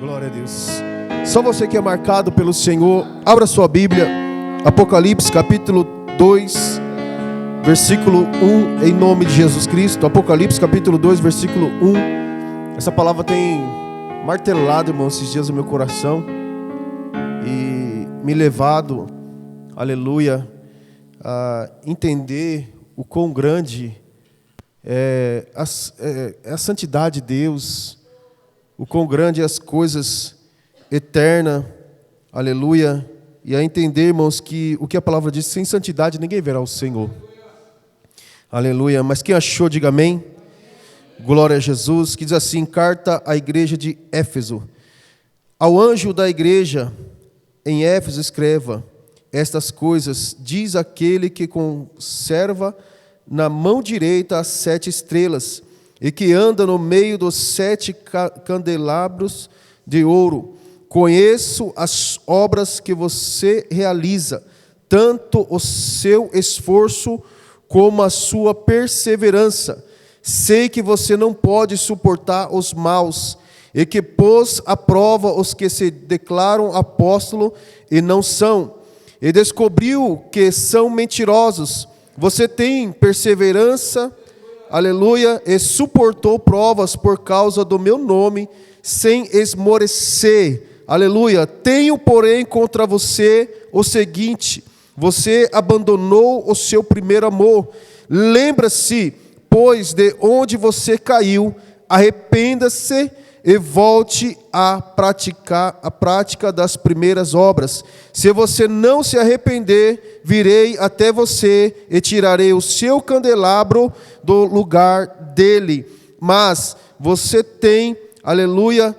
Glória a Deus. Só você que é marcado pelo Senhor, abra sua Bíblia, Apocalipse capítulo 2, versículo 1, em nome de Jesus Cristo. Apocalipse capítulo 2, versículo 1. Essa palavra tem martelado, irmão, esses dias no meu coração e me levado, aleluia, a entender o quão grande é a santidade de Deus, o quão grande é as coisas eternas, aleluia, e a entender, irmãos, que o que a palavra diz, sem santidade ninguém verá o Senhor, aleluia. Mas quem achou, diga amém. Glória a Jesus. Que diz assim: carta à igreja de Éfeso. Ao anjo da igreja em Éfeso escreva: estas coisas diz aquele que conserva na mão direita as 7 estrelas e que anda no meio dos 7 candelabros de ouro. Conheço as obras que você realiza, tanto o seu esforço como a sua perseverança. Sei que você não pode suportar os maus, e que pôs à prova os que se declaram apóstolo e não são, e descobriu que são mentirosos. Você tem perseverança, aleluia, e suportou provas por causa do meu nome, sem esmorecer, aleluia. Tenho, porém, contra você o seguinte: você abandonou o seu primeiro amor. Lembra-se, pois, de onde você caiu, arrependa-se e volte a praticar a prática das primeiras obras. Se você não se arrepender, virei até você e tirarei o seu candelabro do lugar dele. Mas você tem, aleluia,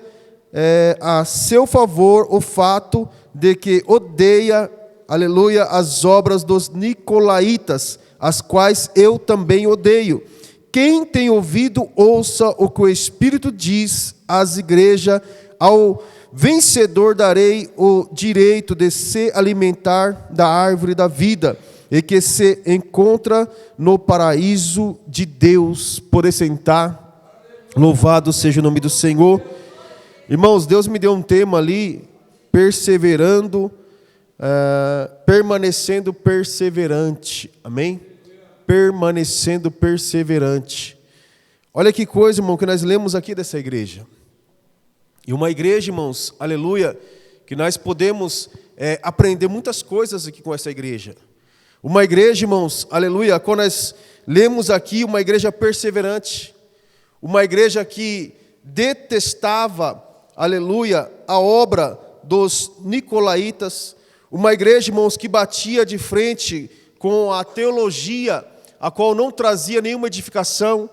a seu favor o fato de que odeia, aleluia, as obras dos nicolaítas, as quais eu também odeio. Quem tem ouvido, ouça o que o Espírito diz às igrejas. Ao vencedor darei o direito de se alimentar da árvore da vida, e que se encontra no paraíso de Deus. Por sentar, louvado seja o nome do Senhor. Irmãos, Deus me deu um tema ali: perseverando, permanecendo perseverante, amém? Permanecendo perseverante. Olha que coisa, irmão, que nós lemos aqui dessa igreja. E uma igreja, irmãos, aleluia, que nós podemos aprender muitas coisas aqui com essa igreja. Uma igreja, irmãos, aleluia, quando nós lemos aqui, uma igreja perseverante, uma igreja que detestava, aleluia, a obra dos nicolaítas, uma igreja, irmãos, que batia de frente com a teologia, a qual não trazia nenhuma edificação,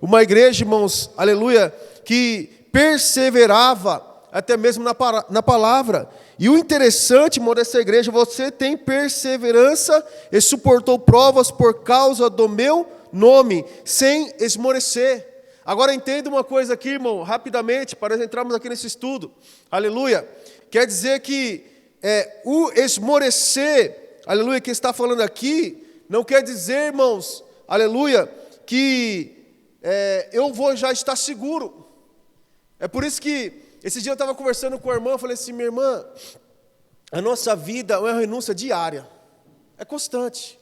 uma igreja, irmãos, aleluia, que perseverava até mesmo na palavra. E o interessante, irmão, dessa igreja: você tem perseverança e suportou provas por causa do meu nome, sem esmorecer. Agora entenda uma coisa aqui, irmão, rapidamente, para entrarmos aqui nesse estudo, aleluia. Quer dizer que o esmorecer, aleluia, que está falando aqui, não quer dizer, irmãos, aleluia, que eu vou já estar seguro. É por isso que, esse dia eu estava conversando com a irmã, eu falei assim: minha irmã, a nossa vida é uma renúncia diária, é constante.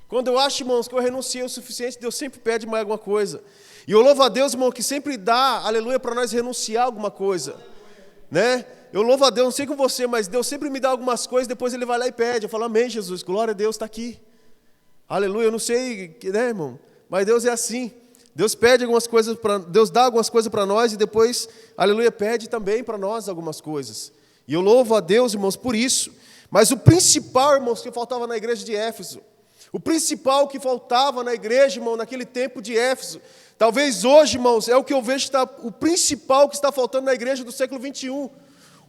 Quando eu acho, irmãos, que eu renunciei o suficiente, Deus sempre pede mais alguma coisa. E eu louvo a Deus, irmão, que sempre dá, aleluia, para nós renunciar alguma coisa, né? Eu louvo a Deus, não sei com você, mas Deus sempre me dá algumas coisas, depois Ele vai lá e pede. Eu falo: amém, Jesus, glória a Deus, está aqui. Aleluia, eu não sei, né, irmão? Mas Deus é assim. Deus pede algumas coisas, Deus dá algumas coisas para nós e depois, aleluia, pede também para nós algumas coisas. E eu louvo a Deus, irmãos, por isso. Mas o principal, irmãos, que faltava na igreja de Éfeso, o principal que faltava na igreja, irmão, naquele tempo de Éfeso, talvez hoje, irmãos, é o que eu vejo, o principal que está faltando na igreja do século 21,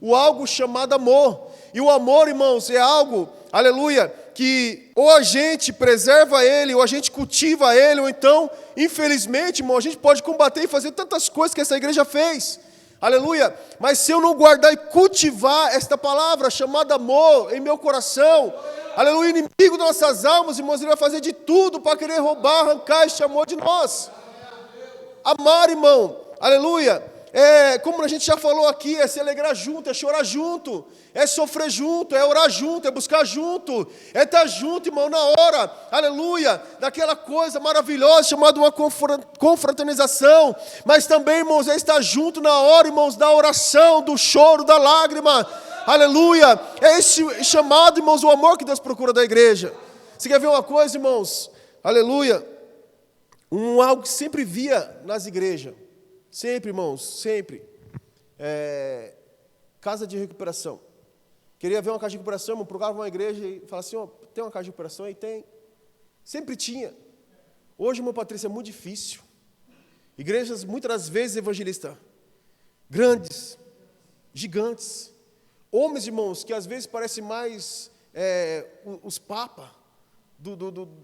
o algo chamado amor. E o amor, irmãos, é algo, aleluia, que ou a gente preserva ele, ou a gente cultiva ele, ou então, infelizmente, irmão, a gente pode combater e fazer tantas coisas que essa igreja fez, aleluia, mas se eu não guardar e cultivar esta palavra chamada amor em meu coração, aleluia, inimigo das nossas almas, irmãos, ele vai fazer de tudo para querer roubar, arrancar este amor de nós. Amar, irmão, aleluia, como a gente já falou aqui, é se alegrar junto, é chorar junto, é sofrer junto, é orar junto, é buscar junto, é estar junto, irmão, na hora, aleluia, daquela coisa maravilhosa chamada uma confraternização, mas também, irmãos, é estar junto na hora, irmãos, da oração, do choro, da lágrima, aleluia, é esse chamado, irmãos, o amor que Deus procura da igreja. Você quer ver uma coisa, irmãos, aleluia, algo que sempre via nas igrejas, sempre, irmãos, sempre. Casa de recuperação. Queria ver uma casa de recuperação, irmão, procurava uma igreja e falava assim, tem uma casa de recuperação? E tem. Sempre tinha. Hoje, irmão Patrícia, é muito difícil. Igrejas, muitas das vezes, evangelistas, grandes, gigantes, homens, irmãos, que às vezes parecem mais os papas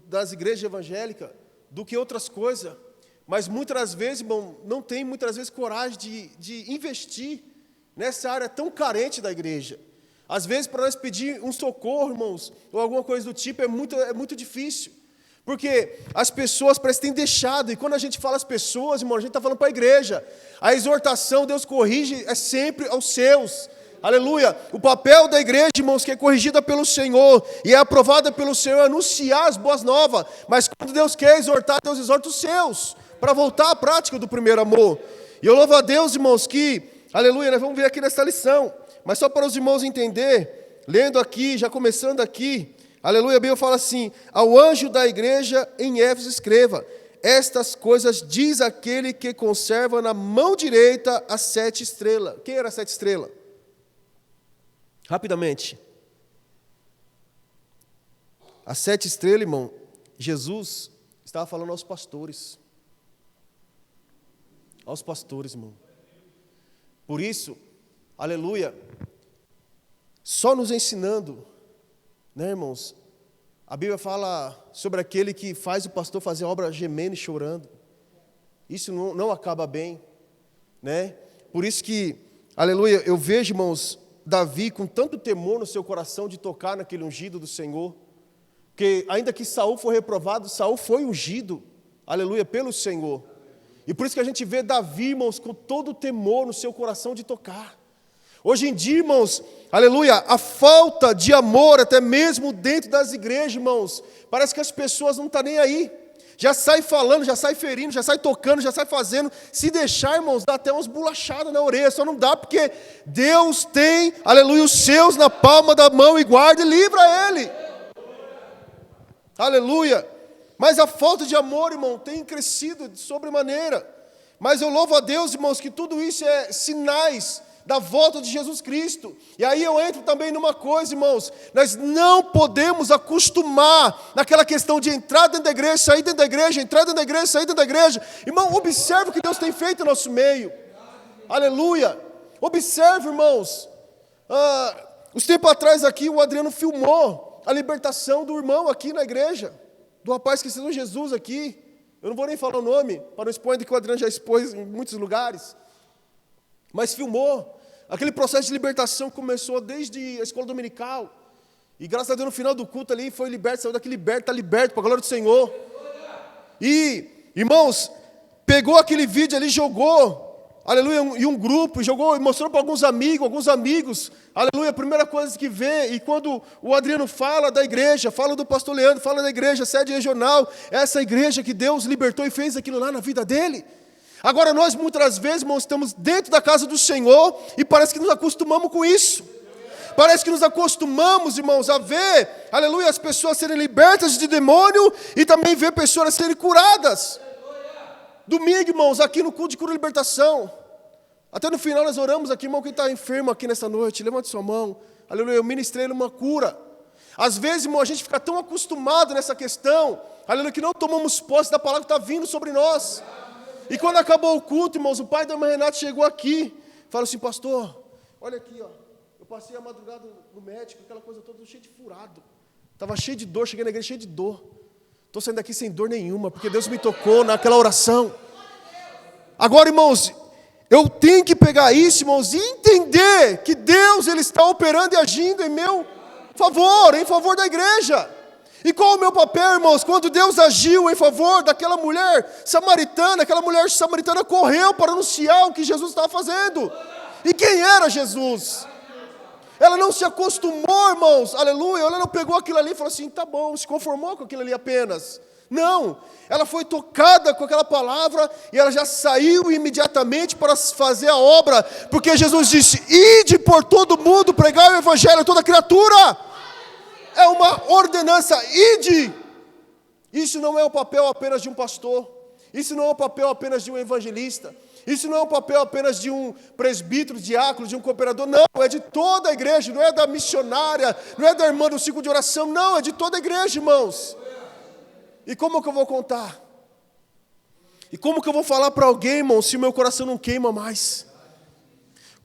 das igrejas evangélicas do que outras coisas. Mas muitas das vezes, irmão, não tem muitas vezes coragem de investir nessa área tão carente da igreja. Às vezes, para nós pedir um socorro, irmãos, ou alguma coisa do tipo, é muito difícil. Porque as pessoas parecem que têm deixado, e quando a gente fala as pessoas, irmão, a gente está falando para a igreja. A exortação, Deus corrige, é sempre aos seus. Aleluia. O papel da igreja, irmãos, que é corrigida pelo Senhor e é aprovada pelo Senhor, é anunciar as boas novas. Mas quando Deus quer exortar, Deus exorta os seus, para voltar à prática do primeiro amor. E eu louvo a Deus, irmãos, que, aleluia, nós vamos ver aqui nessa lição, mas só para os irmãos entender, lendo aqui, já começando aqui, aleluia, a Bíblia fala assim, ao anjo da igreja em Éfeso escreva, estas coisas diz aquele que conserva na mão direita as 7 estrelas. Quem era as 7 estrelas? Rapidamente. As 7 estrelas, irmão, Jesus estava falando aos pastores. Aos pastores, irmão. Por isso, aleluia, só nos ensinando, né, irmãos? A Bíblia fala sobre aquele que faz o pastor fazer a obra gemendo e chorando. Isso não acaba bem, né? Por isso que, aleluia, eu vejo, irmãos, Davi com tanto temor no seu coração de tocar naquele ungido do Senhor. Porque ainda que Saul foi reprovado, Saul foi ungido, aleluia, pelo Senhor. E por isso que a gente vê Davi, irmãos, com todo o temor no seu coração de tocar. Hoje em dia, irmãos, aleluia, a falta de amor, até mesmo dentro das igrejas, irmãos, parece que as pessoas não estão nem aí. Já sai falando, já sai ferindo, já sai tocando, já sai fazendo. Se deixar, irmãos, dá até umas bolachadas na orelha, só não dá porque Deus tem, aleluia, os seus na palma da mão e guarda e livra ele. Aleluia. Mas a falta de amor, irmão, tem crescido de sobremaneira. Mas eu louvo a Deus, irmãos, que tudo isso é sinais da volta de Jesus Cristo. E aí eu entro também numa coisa, irmãos, nós não podemos acostumar naquela questão de entrar dentro da igreja, sair dentro da igreja, entrar dentro da igreja, sair dentro da igreja. Irmão, observe o que Deus tem feito no nosso meio. Aleluia. Observe, irmãos. Uns tempos atrás aqui, o Adriano filmou a libertação do irmão aqui na igreja, do rapaz que ensinou Jesus aqui. Eu não vou nem falar o nome, para não expor, que o Adriano já expôs em muitos lugares. Mas filmou. Aquele processo de libertação começou desde a escola dominical. E graças a Deus no final do culto ali foi liberto, saiu daqui liberto, está liberto, para a glória do Senhor. E, irmãos, pegou aquele vídeo ali, jogou, aleluia, em um grupo, jogou e mostrou para alguns amigos, aleluia, a primeira coisa que vê, e quando o Adriano fala da igreja, fala do pastor Leandro, fala da igreja, sede regional, essa igreja que Deus libertou e fez aquilo lá na vida dele. Agora nós muitas vezes, irmãos, estamos dentro da casa do Senhor e parece que nos acostumamos com isso. Parece que nos acostumamos, irmãos, a ver, aleluia, as pessoas serem libertas de demônio e também ver pessoas serem curadas. Domingo, irmãos, aqui no culto de cura e libertação. Até no final nós oramos aqui, irmão, quem está enfermo aqui nessa noite, levante sua mão. Aleluia, eu ministrei uma cura. Às vezes, irmão, a gente fica tão acostumado nessa questão, aleluia, que não tomamos posse da palavra que está vindo sobre nós. E quando acabou o culto, irmãos, o pai da irmã Renata chegou aqui, falou assim, pastor, olha aqui, ó, eu passei a madrugada no médico, aquela coisa toda cheia de furado, estava cheio de dor, cheguei na igreja cheio de dor, estou saindo daqui sem dor nenhuma, porque Deus me tocou naquela oração. Agora, irmãos, eu tenho que pegar isso, irmãos, e entender que Deus, Ele está operando e agindo em meu favor, em favor da igreja. E qual o meu papel, irmãos? Quando Deus agiu em favor daquela mulher samaritana, aquela mulher samaritana correu para anunciar o que Jesus estava fazendo. E quem era Jesus? Ela não se acostumou, irmãos, aleluia, ela não pegou aquilo ali e falou assim, tá bom, se conformou com aquilo ali apenas. Não, ela foi tocada com aquela palavra e ela já saiu imediatamente para fazer a obra, porque Jesus disse, ide por todo mundo, pregar o evangelho a toda criatura. É uma ordenança, ide. Isso não é o papel apenas de um pastor, isso não é o papel apenas de um evangelista, isso não é o papel apenas de um presbítero, diácono, de um cooperador, não, é de toda a igreja, não é da missionária, não é da irmã do ciclo de oração, não, é de toda a igreja, irmãos. E como que eu vou contar? E como que eu vou falar para alguém, irmãos, se o meu coração não queima mais?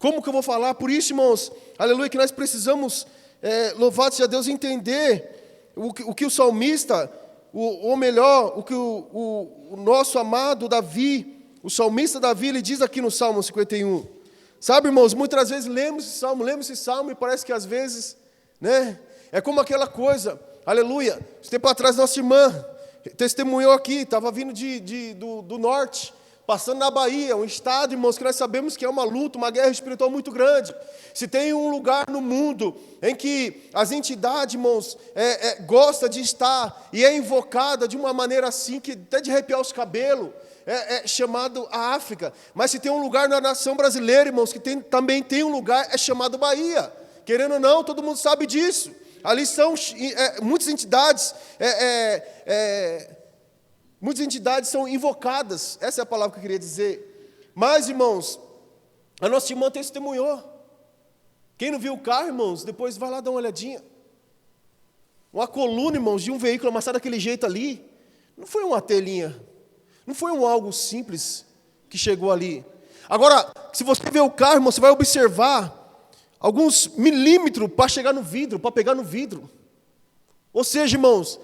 Como que eu vou falar? Por isso, irmãos, aleluia, que nós precisamos, louvado seja Deus, entender o que o salmista, ou melhor, o que o nosso amado Davi, o salmista Davi, ele diz aqui no Salmo 51. Sabe, irmãos, muitas vezes lemos esse salmo e parece que às vezes, né, é como aquela coisa, aleluia, esse tempo atrás nossa irmã testemunhou aqui, estava vindo do norte, passando na Bahia, um estado, irmãos, que nós sabemos que é uma luta, uma guerra espiritual muito grande. Se tem um lugar no mundo em que as entidades, irmãos, gosta de estar e é invocada de uma maneira assim, que até de arrepiar os cabelos, é chamado a África. Mas se tem um lugar na nação brasileira, irmãos, que também tem um lugar, é chamado Bahia. Querendo ou não, todo mundo sabe disso. Ali são muitas entidades, muitas entidades são invocadas. Essa é a palavra que eu queria dizer. Mas, irmãos, a nossa irmã testemunhou. Quem não viu o carro, irmãos, depois vai lá dar uma olhadinha. Uma coluna, irmãos, de um veículo amassado daquele jeito ali. Não foi uma telinha. Não foi algo simples que chegou ali. Agora, se você ver o carro, irmão, você vai observar alguns milímetros para chegar no vidro, para pegar no vidro. Ou seja, irmãos,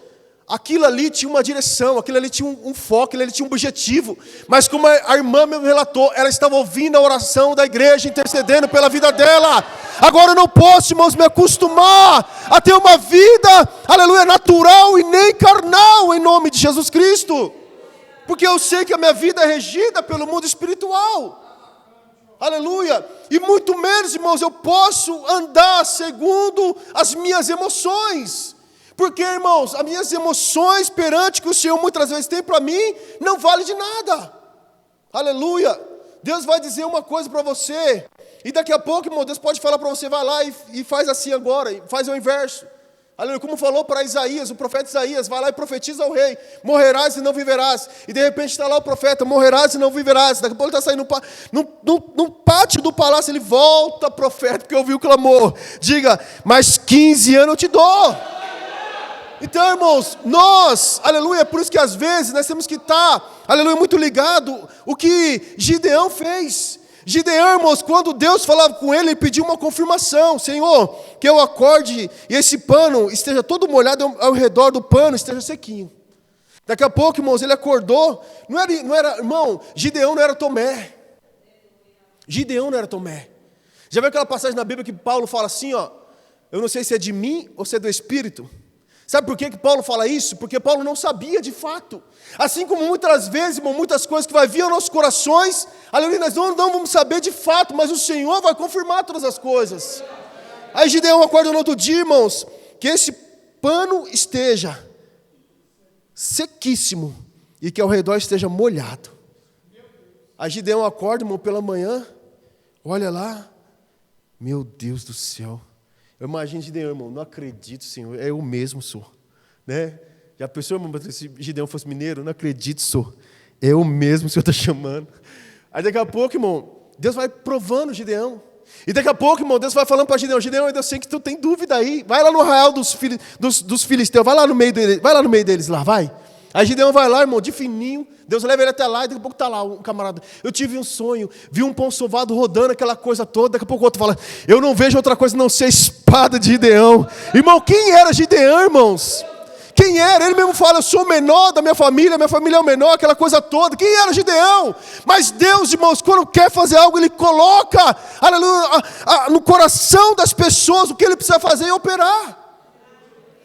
aquilo ali tinha uma direção, aquilo ali tinha um foco, aquilo ali tinha um objetivo. Mas como a irmã mesmo relatou, ela estava ouvindo a oração da igreja, intercedendo pela vida dela. Agora eu não posso, irmãos, me acostumar a ter uma vida, aleluia, natural e nem carnal, em nome de Jesus Cristo. Porque eu sei que a minha vida é regida pelo mundo espiritual. Aleluia. E muito menos, irmãos, eu posso andar segundo as minhas emoções. Porque, irmãos, as minhas emoções perante que o Senhor muitas vezes tem para mim, não vale de nada. Aleluia. Deus vai dizer uma coisa para você. E daqui a pouco, irmão, Deus pode falar para você, vai lá e faz assim agora, e faz o inverso. Aleluia, como falou para Isaías, o profeta Isaías, vai lá e profetiza ao rei, morrerás e não viverás. E de repente está lá o profeta, morrerás e não viverás. Daqui a pouco ele está saindo no pátio do palácio, ele volta, profeta, porque ouviu o clamor. Diga, mais 15 anos eu te dou. Então, irmãos, nós, aleluia, é por isso que às vezes nós temos que estar, aleluia, muito ligado o que Gideão fez. Gideão, irmãos, quando Deus falava com ele pediu uma confirmação. Senhor, que eu acorde e esse pano esteja todo molhado ao redor do pano, esteja sequinho. Daqui a pouco, irmãos, ele acordou. Não era, irmão, Gideão não era Tomé. Gideão não era Tomé. Já viu aquela passagem na Bíblia que Paulo fala assim, ó, eu não sei se é de mim ou se é do Espírito. Sabe por que Paulo fala isso? Porque Paulo não sabia de fato. Assim como muitas vezes, irmão, muitas coisas que vai vir aos nossos corações, aleluia, nós não vamos saber de fato, mas o Senhor vai confirmar todas as coisas. Aí Gideão acorda no outro dia, irmãos, que esse pano esteja sequíssimo e que ao redor esteja molhado. Aí Gideão acorda, irmão, pela manhã, olha lá, meu Deus do céu. Eu imagino Gideão, irmão, não acredito, Senhor, é eu mesmo, sou. Né? Já pensou, irmão, se Gideão fosse mineiro? Não acredito, sou. É eu mesmo, o Senhor está chamando. Aí daqui a pouco, irmão, Deus vai provando Gideão. E daqui a pouco, irmão, Deus vai falando para Gideão, Gideão, eu sei que tu tem dúvida aí. Vai lá no arraial dos filisteus, vai lá no meio deles lá, vai. Aí Gideão vai lá, irmão, de fininho, Deus leva ele até lá, e daqui a pouco está lá um camarada. Eu tive um sonho, vi um pão sovado rodando, aquela coisa toda, daqui a pouco o outro fala, eu não vejo outra coisa não ser a espada de Gideão. Irmão, quem era Gideão, irmãos? Quem era? Ele mesmo fala, eu sou o menor da minha família é o menor, aquela coisa toda. Quem era Gideão? Mas Deus, irmãos, quando quer fazer algo, Ele coloca, aleluia, no coração das pessoas o que Ele precisa fazer e operar.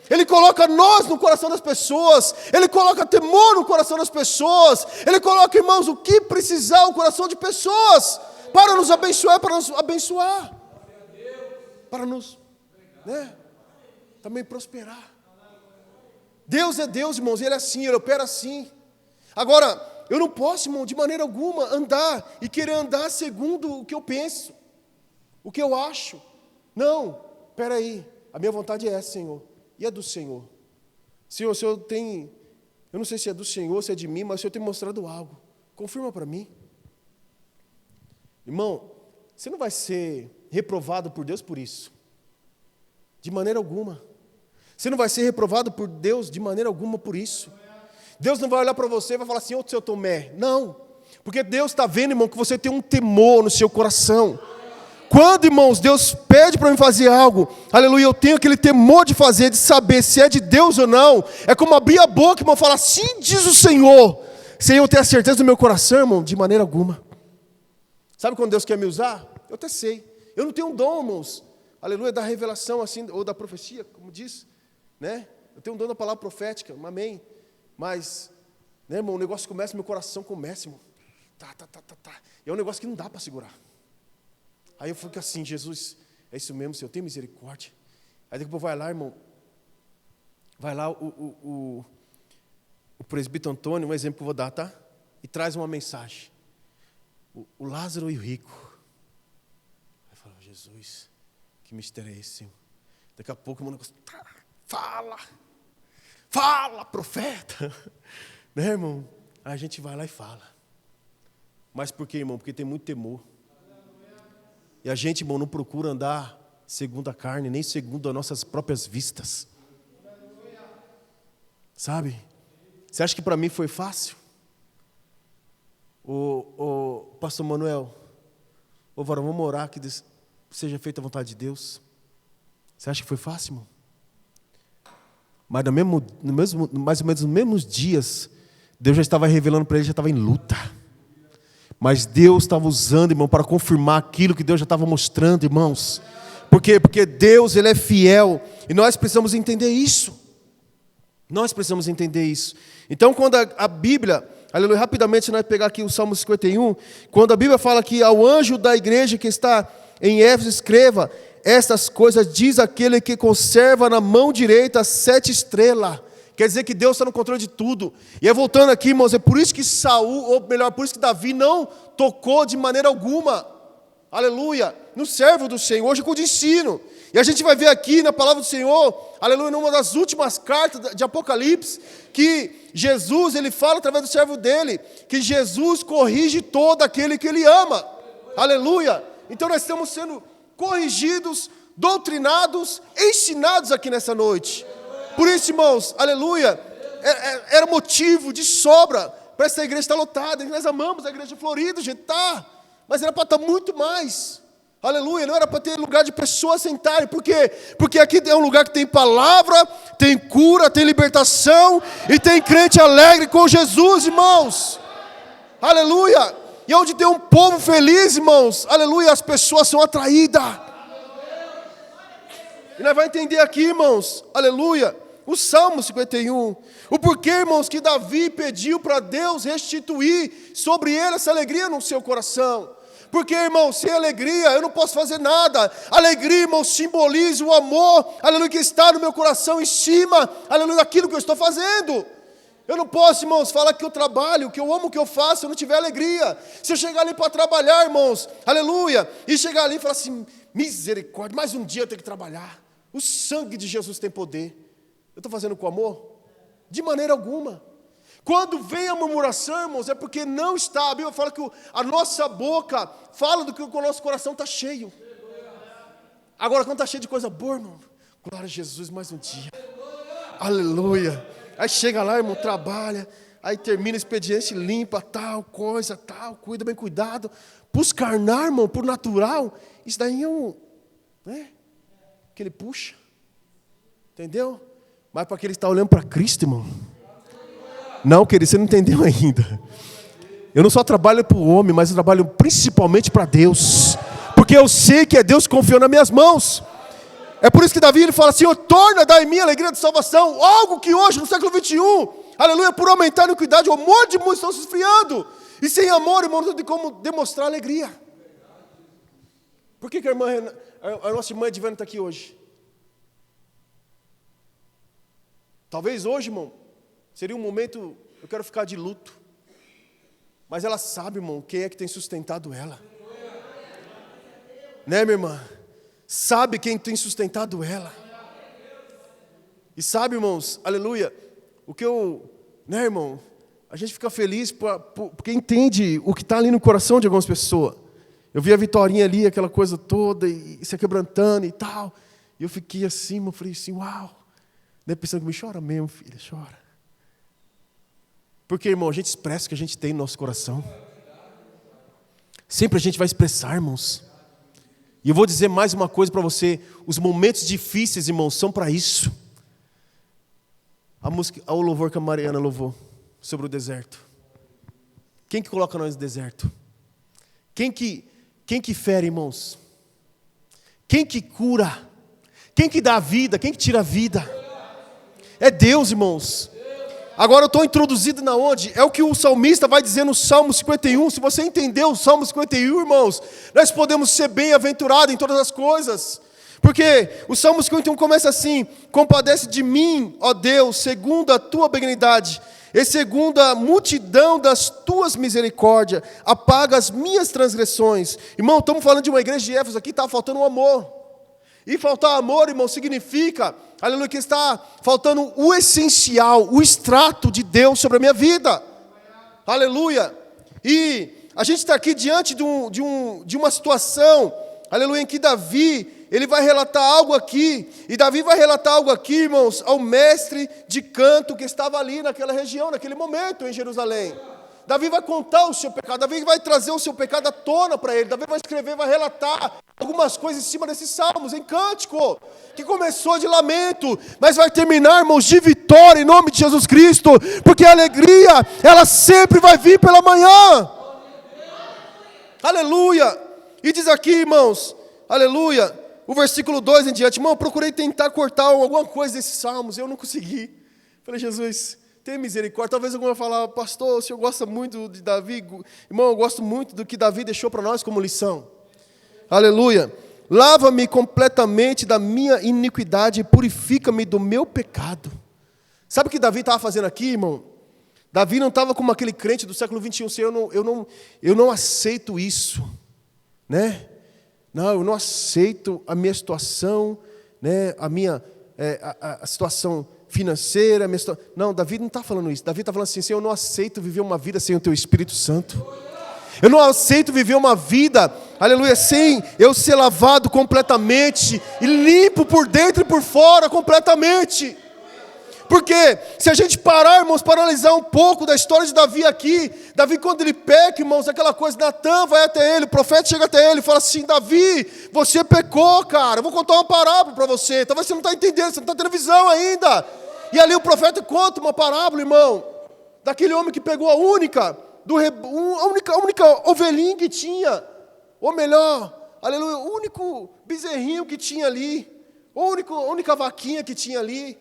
Ele coloca nós no coração das pessoas. Ele coloca temor no coração das pessoas. Ele coloca, irmãos, o que precisar no coração de pessoas. Para nos abençoar, para nos abençoar. Para nos, também prosperar. Deus é Deus, irmãos, Ele é assim, Ele opera assim. Agora, eu não posso, irmão, de maneira alguma, andar e querer andar segundo o que eu penso, o que eu acho. Não, espera aí, a minha vontade é essa, Senhor, e é do Senhor. Senhor, o Senhor tem, eu não sei se é do Senhor, se é de mim, mas o Senhor tem mostrado algo. Confirma para mim. Irmão, você não vai ser reprovado por Deus por isso. De maneira alguma. Você não vai ser reprovado por Deus de maneira alguma por isso. Deus não vai olhar para você e vai falar assim, ô seu Tomé. Não. Porque Deus está vendo, irmão, que você tem um temor no seu coração. Quando, irmãos, Deus pede para mim fazer algo, aleluia, eu tenho aquele temor de fazer, de saber se é de Deus ou não. É como abrir a boca, irmão, e falar, assim diz o Senhor. Sem eu ter a certeza do meu coração, irmão, de maneira alguma. Sabe quando Deus quer me usar? Eu até sei. Eu não tenho um dom, irmãos, aleluia, da revelação, assim, ou da profecia, como diz, né? Eu tenho um dom da palavra profética, amém. Mas, né, irmão, o negócio começa, meu coração começa, irmão. Tá. E é um negócio que não dá para segurar. Aí eu fico assim, Jesus, é isso mesmo, Senhor, tem misericórdia. Aí depois vai lá, irmão, vai lá o presbítero Antônio, um exemplo que eu vou dar, tá? E traz uma mensagem. O Lázaro e o rico. Aí fala, Jesus, que mistério é esse, Senhor? Daqui a pouco o negócio, fala, profeta. Né, irmão? Aí a gente vai lá e fala. Mas por quê, irmão? Porque tem muito temor. E a gente, irmão, não procura andar segundo a carne, nem segundo as nossas próprias vistas. Sabe? Você acha que para mim foi fácil? O pastor Manuel, varão, vamos orar que seja feita a vontade de Deus. Você acha que foi fácil, irmão? Mas mais ou menos nos mesmos dias, Deus já estava revelando para ele, já estava em luta. Mas Deus estava usando, irmão, para confirmar aquilo que Deus já estava mostrando, irmãos. Por quê? Porque Deus, Ele é fiel. E nós precisamos entender isso. Nós precisamos entender isso. Então, quando a Bíblia, aleluia, rapidamente nós vamos pegar aqui o Salmo 51. Quando a Bíblia fala que ao anjo da igreja que está em Éfeso, escreva, estas coisas diz aquele que conserva na mão direita as 7 estrelas. Quer dizer que Deus está no controle de tudo. E voltando aqui, irmãos, é por isso que Saul, ou melhor, por isso que Davi não tocou de maneira alguma, aleluia, no servo do Senhor, hoje com o ensino. E a gente vai ver aqui na palavra do Senhor, aleluia, numa das últimas cartas de Apocalipse, que Jesus, Ele fala através do servo dele, que Jesus corrige todo aquele que Ele ama. Aleluia. Então nós estamos sendo corrigidos, doutrinados, ensinados aqui nessa noite. Por isso, irmãos, aleluia, era motivo de sobra para essa igreja estar lotada. Nós amamos a igreja de Florida, gente, tá, mas era para estar muito mais. Aleluia, não era para ter lugar de pessoas sentarem. Por quê? Porque aqui é um lugar que tem palavra, tem cura, tem libertação e tem crente alegre com Jesus, irmãos. Aleluia. E onde tem um povo feliz, irmãos, aleluia, as pessoas são atraídas. E nós vamos entender aqui, irmãos, aleluia, o Salmo 51. O porquê, irmãos, que Davi pediu para Deus restituir sobre ele essa alegria no seu coração. Porque, irmão, sem alegria eu não posso fazer nada. Alegria, irmão, simboliza o amor, aleluia, que está no meu coração em cima, aleluia, daquilo que eu estou fazendo. Eu não posso, irmãos, falar que eu trabalho, que eu amo o que eu faço, se eu não tiver alegria. Se eu chegar ali para trabalhar, irmãos, aleluia, e chegar ali e falar assim, misericórdia, mais um dia eu tenho que trabalhar. O sangue de Jesus tem poder. Eu estou fazendo com amor? De maneira alguma. Quando vem a murmuração, irmãos, é porque não está. A Bíblia fala que a nossa boca fala do que o nosso coração está cheio. Agora, quando está cheio de coisa boa, irmão, glória a Jesus, mais um dia. Aleluia. Aí chega lá, irmão, trabalha, aí termina o expediente, limpa, tal, coisa, tal, cuida bem cuidado. Para os carnal, irmão, por natural, isso daí é né? Que ele puxa. Entendeu? Mas para aquele que está olhando para Cristo, irmão. Não, querido, você não entendeu ainda. Eu não só trabalho para o homem, mas eu trabalho principalmente para Deus. Porque eu sei que é Deus que confiou nas minhas mãos. É por isso que Davi ele fala, Senhor, torna daí minha alegria de salvação. Algo que hoje, no século 21, aleluia, por aumentar a iniquidade, o amor de muitos estão se esfriando. E sem amor, irmão, não tem como demonstrar alegria. Por que a nossa irmã Edivane está aqui hoje? Talvez hoje, irmão, seria um momento, eu quero ficar de luto. Mas ela sabe, irmão, quem é que tem sustentado ela. Né, minha irmã? Sabe quem tem sustentado ela. E sabe, irmãos, aleluia, o que né, irmão, a gente fica feliz porque entende o que está ali no coração de algumas pessoas. Eu vi a Vitorinha ali, aquela coisa toda, e se quebrantando e tal. E eu fiquei assim, eu falei assim, uau. Daí pensando comigo, chora mesmo, filha, chora. Porque, irmão, a gente expressa o que a gente tem no nosso coração. Sempre a gente vai expressar, irmãos. E eu vou dizer mais uma coisa para você. Os momentos difíceis, irmãos, são para isso. A música, o louvor que a Mariana louvou sobre o deserto. Quem que coloca nós no deserto? Quem que fere, irmãos? Quem que cura? Quem que dá a vida? Quem que tira a vida? É Deus, irmãos. Agora eu estou introduzido na onde? É o que o salmista vai dizer no Salmo 51. Se você entendeu o Salmo 51, irmãos, nós podemos ser bem-aventurados em todas as coisas. Porque o Salmo 51 começa assim: compadece de mim, ó Deus, segundo a tua benignidade, e segundo a multidão das tuas misericórdias, apaga as minhas transgressões. Irmão, estamos falando de uma igreja de Éfeso aqui, está faltando um amor. E faltar amor, irmão, significa, aleluia, que está faltando o essencial, o extrato de Deus sobre a minha vida. Aleluia. E a gente está aqui diante de uma situação, aleluia, em que Davi, ele vai relatar algo aqui. E Davi vai relatar algo aqui, irmãos, ao mestre de canto que estava ali naquela região, naquele momento em Jerusalém. Davi vai contar o seu pecado, Davi vai trazer o seu pecado à tona para ele, Davi vai escrever, vai relatar algumas coisas em cima desses salmos, em cântico, que começou de lamento, mas vai terminar, irmãos, de vitória em nome de Jesus Cristo, porque a alegria, ela sempre vai vir pela manhã. Aleluia. E diz aqui, irmãos, aleluia, o versículo 2 em diante, irmão, eu procurei tentar cortar alguma coisa desses salmos, eu não consegui. Falei, Jesus, tem misericórdia. Talvez alguém vai falar, pastor, o senhor gosta muito de Davi. Irmão, eu gosto muito do que Davi deixou para nós como lição. Aleluia. Lava-me completamente da minha iniquidade e purifica-me do meu pecado. Sabe o que Davi estava fazendo aqui, irmão? Davi não estava como aquele crente do século 21, Senhor, eu não aceito isso, né? Não, eu não aceito a minha situação, né? A situação financeira, não, Davi não está falando isso. Davi está falando assim, Senhor, eu não aceito viver uma vida sem o Teu Espírito Santo. Eu não aceito viver uma vida, aleluia, sem eu ser lavado completamente e limpo por dentro e por fora completamente. Porque se a gente parar, irmãos, para analisar um pouco da história de Davi aqui, Davi quando ele peca, irmãos, aquela coisa, Natan vai até ele, o profeta chega até ele e fala assim, Davi, você pecou, cara, eu vou contar uma parábola para você, talvez você não está entendendo, você não está tendo visão ainda. E ali o profeta conta uma parábola, irmão, daquele homem que pegou a única ovelhinha que tinha, ou melhor, aleluia, o único bezerrinho que tinha ali, a única vaquinha que tinha ali.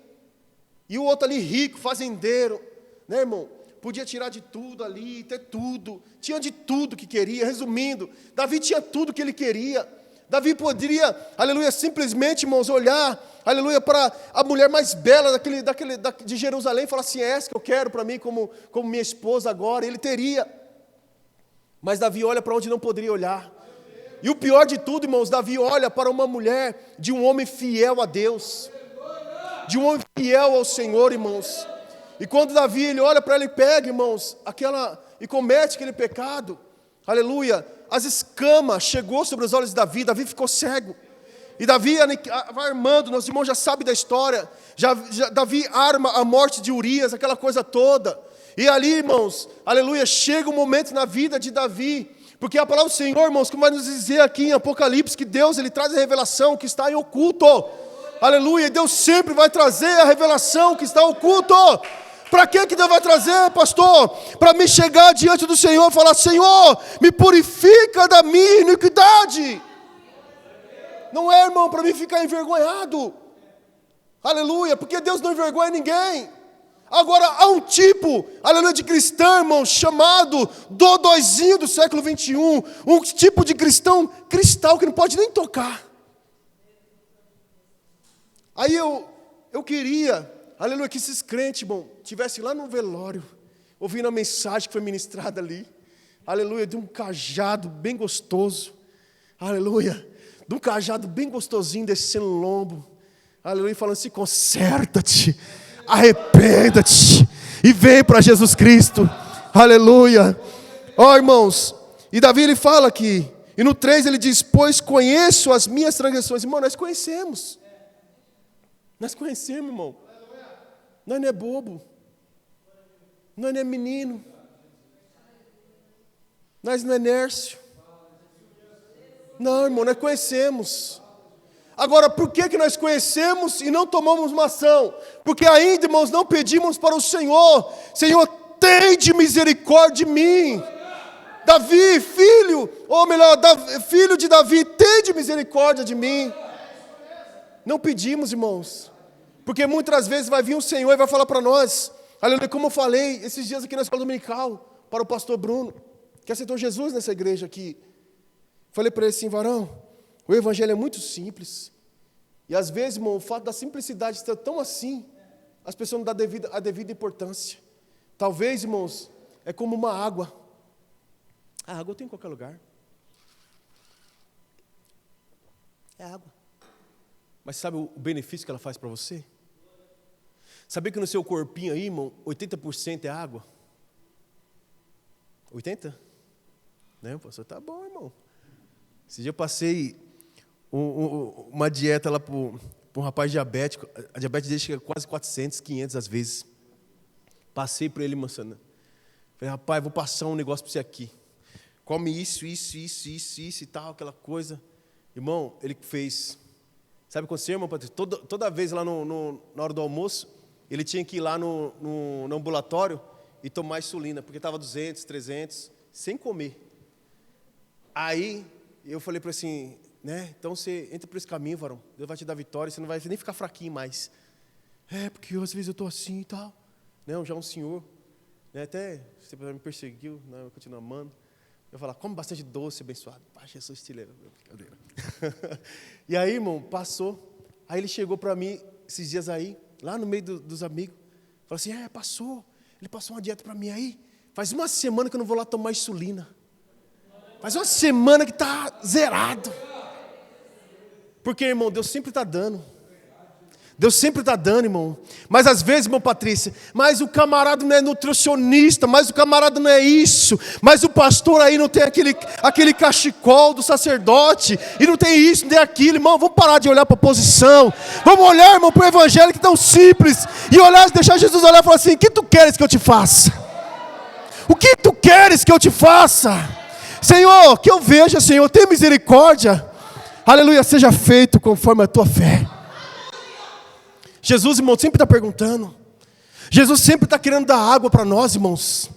E o outro ali rico, fazendeiro, né, irmão? Podia tirar de tudo ali, ter tudo. Tinha de tudo que queria. Resumindo, Davi tinha tudo que ele queria. Davi poderia, aleluia, simplesmente, irmãos, olhar, aleluia, para a mulher mais bela de Jerusalém e falar assim, é essa que eu quero para mim como minha esposa agora. Ele teria. Mas Davi olha para onde não poderia olhar. E o pior de tudo, irmãos, Davi olha para uma mulher de um homem fiel a Deus. De um homem fiel ao Senhor, irmãos. E quando Davi, ele olha para ela e pega, irmãos, e comete aquele pecado, aleluia, as escamas chegou sobre os olhos de Davi, Davi ficou cego. E Davi vai armando, nossos irmãos já sabem da história, Davi arma a morte de Urias, aquela coisa toda. E ali, irmãos, aleluia, chega um momento na vida de Davi, porque a palavra do Senhor, irmãos, como vai nos dizer aqui em Apocalipse, que Deus, ele traz a revelação que está em oculto. Aleluia, Deus sempre vai trazer a revelação que está oculto. Para que Deus vai trazer, pastor? Para me chegar diante do Senhor e falar, Senhor, me purifica da minha iniquidade. Não é, irmão, para mim ficar envergonhado. Aleluia, porque Deus não envergonha ninguém. Agora, há um tipo, aleluia, de cristão, irmão, chamado dodóizinho do século 21. Um tipo de cristão cristal que não pode nem tocar. Aí eu queria, aleluia, que esses crentes, irmão, estivessem lá no velório, ouvindo a mensagem que foi ministrada ali. Aleluia, de um cajado bem gostoso. Aleluia, de um cajado bem gostosinho descendo o lombo. Aleluia, falando assim, conserta-te, arrependa-te e vem para Jesus Cristo. Aleluia. Ó, irmãos, e Davi ele fala aqui, e no 3 ele diz, pois conheço as minhas transgressões. Irmão, nós conhecemos. Nós conhecemos, irmão. Nós não é bobo. Nós não é menino. Nós não é nércio. Não, irmão, nós conhecemos. Agora, por que nós conhecemos e não tomamos uma ação? Porque ainda, irmãos, não pedimos para o Senhor. Senhor, tende misericórdia de mim. Davi, filho, ou melhor, filho de Davi, tende misericórdia de mim. Não pedimos, irmãos. Porque muitas vezes vai vir o Senhor e vai falar para nós. Aleluia, como eu falei esses dias aqui na escola dominical, para o pastor Bruno, que aceitou Jesus nessa igreja aqui. Falei para ele assim, varão, o evangelho é muito simples. E às vezes, irmão, o fato da simplicidade ser tão assim, as pessoas não dão a devida importância. Talvez, irmãos, é como uma água. A água tem em qualquer lugar. É água. Mas sabe o benefício que ela faz para você? Sabia que no seu corpinho aí, irmão, 80% é água? 80%? Né, pastor? Tá bom, irmão. Esse dia eu passei uma dieta lá para um rapaz diabético. A diabetes dele chega a quase 400, 500 às vezes. Passei para ele, moçada. Falei, rapaz, vou passar um negócio para você aqui. Come isso e tal, aquela coisa. Irmão, ele fez. Sabe o que aconteceu, irmão Patrício? Toda vez lá na hora do almoço, ele tinha que ir lá no ambulatório e tomar insulina, porque estava 200, 300, sem comer. Aí, eu falei para ele assim, né? Então você entra por esse caminho, varão. Deus vai te dar vitória, você não vai nem ficar fraquinho mais. Porque às vezes eu estou assim e tal. Não, já um senhor, né? Até você me perseguiu, né? Eu continuo amando. Eu falo, come bastante doce, abençoado. Pai, Jesus te leva. Brincadeira. E aí, irmão, passou. Aí ele chegou para mim, esses dias aí, lá no meio dos amigos. Falou assim, passou. Ele passou uma dieta para mim aí. Faz uma semana que eu não vou lá tomar insulina. Faz uma semana que está zerado. Porque, irmão, Deus sempre está dando. Deus sempre está dando, irmão. Mas às vezes, irmão Patrícia, mas o camarada não é nutricionista, mas o camarada não é isso, mas o pastor aí não tem aquele cachecol do sacerdote, e não tem isso, não tem aquilo, irmão. Vamos parar de olhar para a posição. Vamos olhar, irmão, para o evangelho que é tão simples, e olhar, deixar Jesus olhar e falar assim, o que tu queres que eu te faça? O que tu queres que eu te faça? Senhor, que eu veja, Senhor, tenha misericórdia. Aleluia, seja feito conforme a tua fé. Jesus, irmão, sempre está perguntando. Jesus sempre está querendo dar água para nós, irmãos.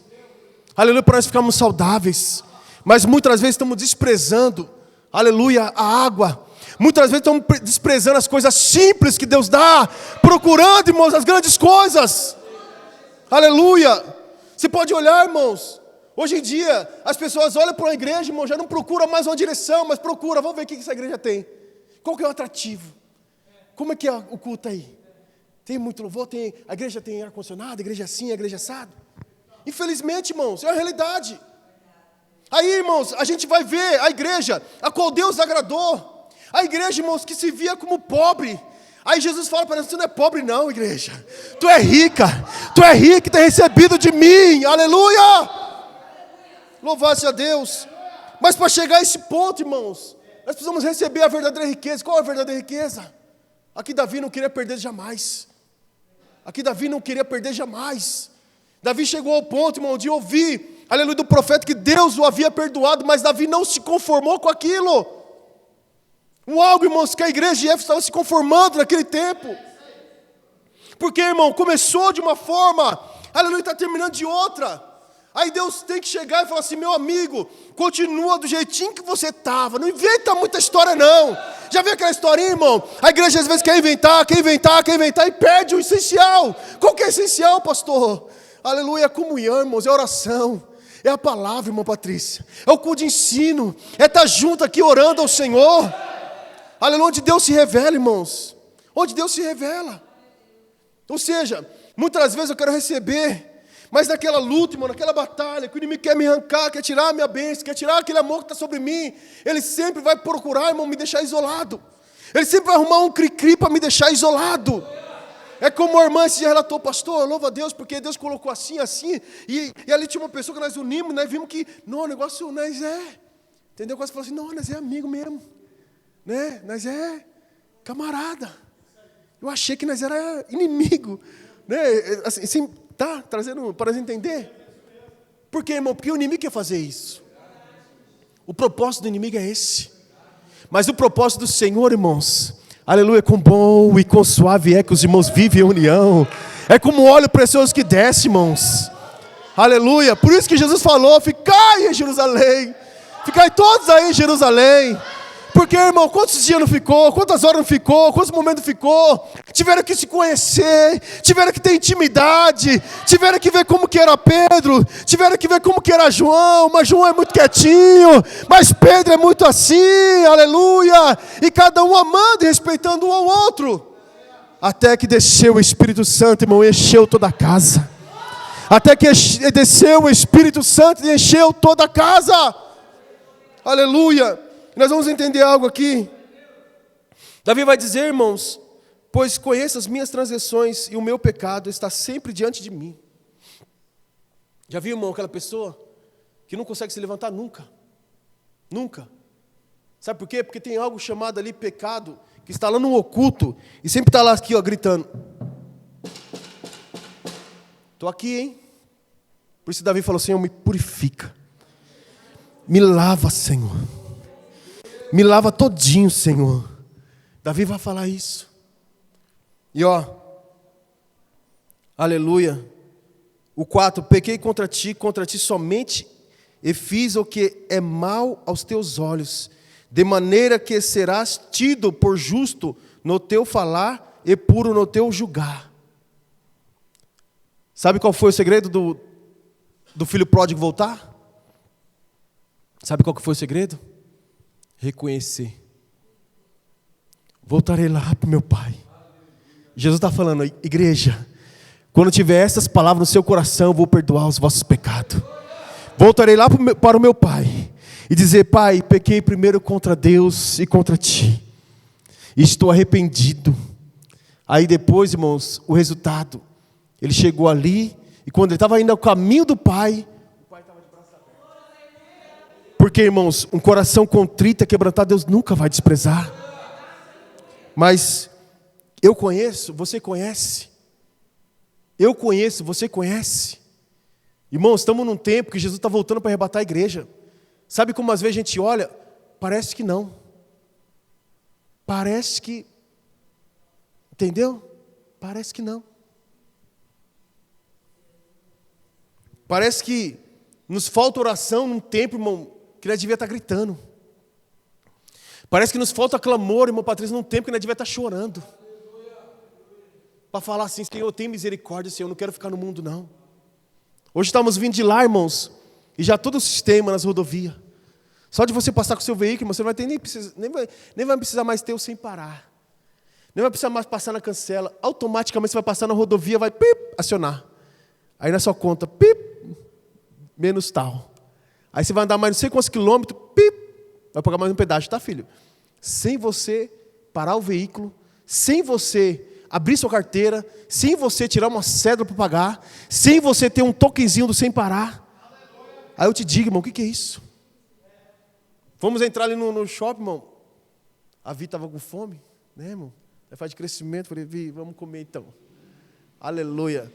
Aleluia, para nós ficarmos saudáveis. Mas muitas vezes estamos desprezando, aleluia, a água. Muitas vezes estamos desprezando as coisas simples que Deus dá. Procurando, irmãos, as grandes coisas. Aleluia. Você pode olhar, irmãos. Hoje em dia, as pessoas olham para uma igreja, irmão, já não procuram mais uma direção, mas procura, vamos ver o que essa igreja tem. Qual que é o atrativo? Como é que é o culto aí? Tem muito louvor, a igreja tem ar-condicionado, a igreja assim, a igreja assado. Infelizmente, irmãos, é a realidade. Aí, irmãos, a gente vai ver a igreja, a qual Deus agradou. A igreja, irmãos, que se via como pobre. Aí Jesus fala para nós, você não é pobre não, igreja. Tu é rica e tem recebido de mim, aleluia. Louvado seja Deus. Mas para chegar a esse ponto, irmãos, nós precisamos receber a verdadeira riqueza. Qual é a verdadeira riqueza? Aqui Davi não queria perder jamais. Davi chegou ao ponto, irmão, de ouvir, aleluia, do profeta que Deus o havia perdoado, mas Davi não se conformou com aquilo. Algo, irmãos, que a igreja de Éfeso estava se conformando naquele tempo. Porque, irmão, começou de uma forma, aleluia, está terminando de outra. Aí Deus tem que chegar e falar assim: meu amigo, continua do jeitinho que você estava, não inventa muita história não. Já viu aquela historinha, irmão? A igreja às vezes quer inventar e perde o essencial. Qual que é o essencial, pastor? Aleluia, é a comunhão, irmãos, é a oração, é a palavra, irmão Patrícia, é o culto de ensino, é estar junto aqui orando ao Senhor. Aleluia, onde Deus se revela, irmãos, onde Deus se revela. Ou seja, muitas vezes eu quero receber, mas naquela luta, irmão, naquela batalha, que o inimigo quer me arrancar, quer tirar a minha bênção, quer tirar aquele amor que está sobre mim, ele sempre vai procurar, irmão, me deixar isolado. Ele sempre vai arrumar um cri-cri para me deixar isolado. É como a irmã se relatou: pastor, louva a Deus, porque Deus colocou assim, e ali tinha uma pessoa que nós unimos, nós vimos que, não, o negócio, nós entendeu? Quase falou assim: não, nós é amigo mesmo, né? Nós é camarada. Eu achei que nós era inimigo, né? Assim, tá trazendo para nós entender. Por quê, irmão? Porque o inimigo quer fazer isso. O propósito do inimigo é esse. Mas o propósito do Senhor, irmãos, aleluia, com bom e com suave é que os irmãos vivem em união. É como óleo precioso que desce, irmãos. Aleluia. Por isso que Jesus falou: ficai em Jerusalém. Ficai todos aí em Jerusalém. Porque, irmão, quantos dias não ficou? Quantas horas não ficou? Quantos momentos ficou? Tiveram que se conhecer, tiveram que ter intimidade, tiveram que ver como que era Pedro, tiveram que ver como que era João, mas João é muito quietinho, mas Pedro é muito assim, aleluia, e cada um amando e respeitando um ao outro, até que desceu o Espírito Santo, irmão, e encheu toda a casa, até que desceu o Espírito Santo e encheu toda a casa, aleluia. Nós vamos entender algo aqui. Davi vai dizer, irmãos: pois conheço as minhas transgressões e o meu pecado está sempre diante de mim. Já viu, irmão, aquela pessoa que não consegue se levantar nunca? Nunca. Sabe por quê? Porque tem algo chamado ali pecado, que está lá no oculto, e sempre está lá aqui, ó, gritando: estou aqui, hein? Por isso Davi falou: Senhor, me purifica, me lava, Senhor. Me lava todinho, Senhor. Davi vai falar isso. E ó, aleluia. O 4, pequei contra ti somente, e fiz o que é mal aos teus olhos, de maneira que serás tido por justo no teu falar e puro no teu julgar. Sabe qual foi o segredo do filho pródigo voltar? Sabe qual que foi o segredo? Reconhecer. Voltarei lá para o meu Pai. Jesus está falando: igreja, quando tiver essas palavras no seu coração, eu vou perdoar os vossos pecados. Voltarei lá para o meu Pai e dizer: Pai, pequei primeiro contra Deus e contra ti, e estou arrependido. Aí depois, irmãos, o resultado, ele chegou ali, e quando ele estava indo ao caminho do Pai, porque, irmãos, um coração contrito e quebrantado Deus nunca vai desprezar. Mas eu conheço, você conhece. Eu conheço, você conhece. Irmãos, estamos num tempo que Jesus está voltando para arrebatar a igreja. Sabe como às vezes a gente olha? Parece que não. Parece que... Entendeu? Parece que não. Parece que nos falta oração num tempo, irmão, que nós devia estar gritando. Parece que nos falta clamor, irmão Patrícia, num tempo que nós devia estar chorando. Para falar assim: Senhor, tem misericórdia, Senhor, eu não quero ficar no mundo, não. Hoje estamos vindo de lá, irmãos, e já todo o sistema nas rodovias. Só de você passar com o seu veículo, irmão, você não vai ter nem vai precisar mais ter o sem parar. Nem vai precisar mais passar na cancela. Automaticamente você vai passar na rodovia, vai acionar. Aí na sua conta, menos tal. Aí você vai andar mais não sei quantos quilômetros, vai pagar mais um pedágio, tá, filho? Sem você parar o veículo, sem você abrir sua carteira, sem você tirar uma cédula para pagar, sem você ter um tokenzinho do sem parar. Aí eu te digo, irmão, o que é isso? Vamos entrar ali no shopping, irmão. A Vi estava com fome, né, irmão? Aí faz de crescimento, falei: Vi, vamos comer então. Aleluia.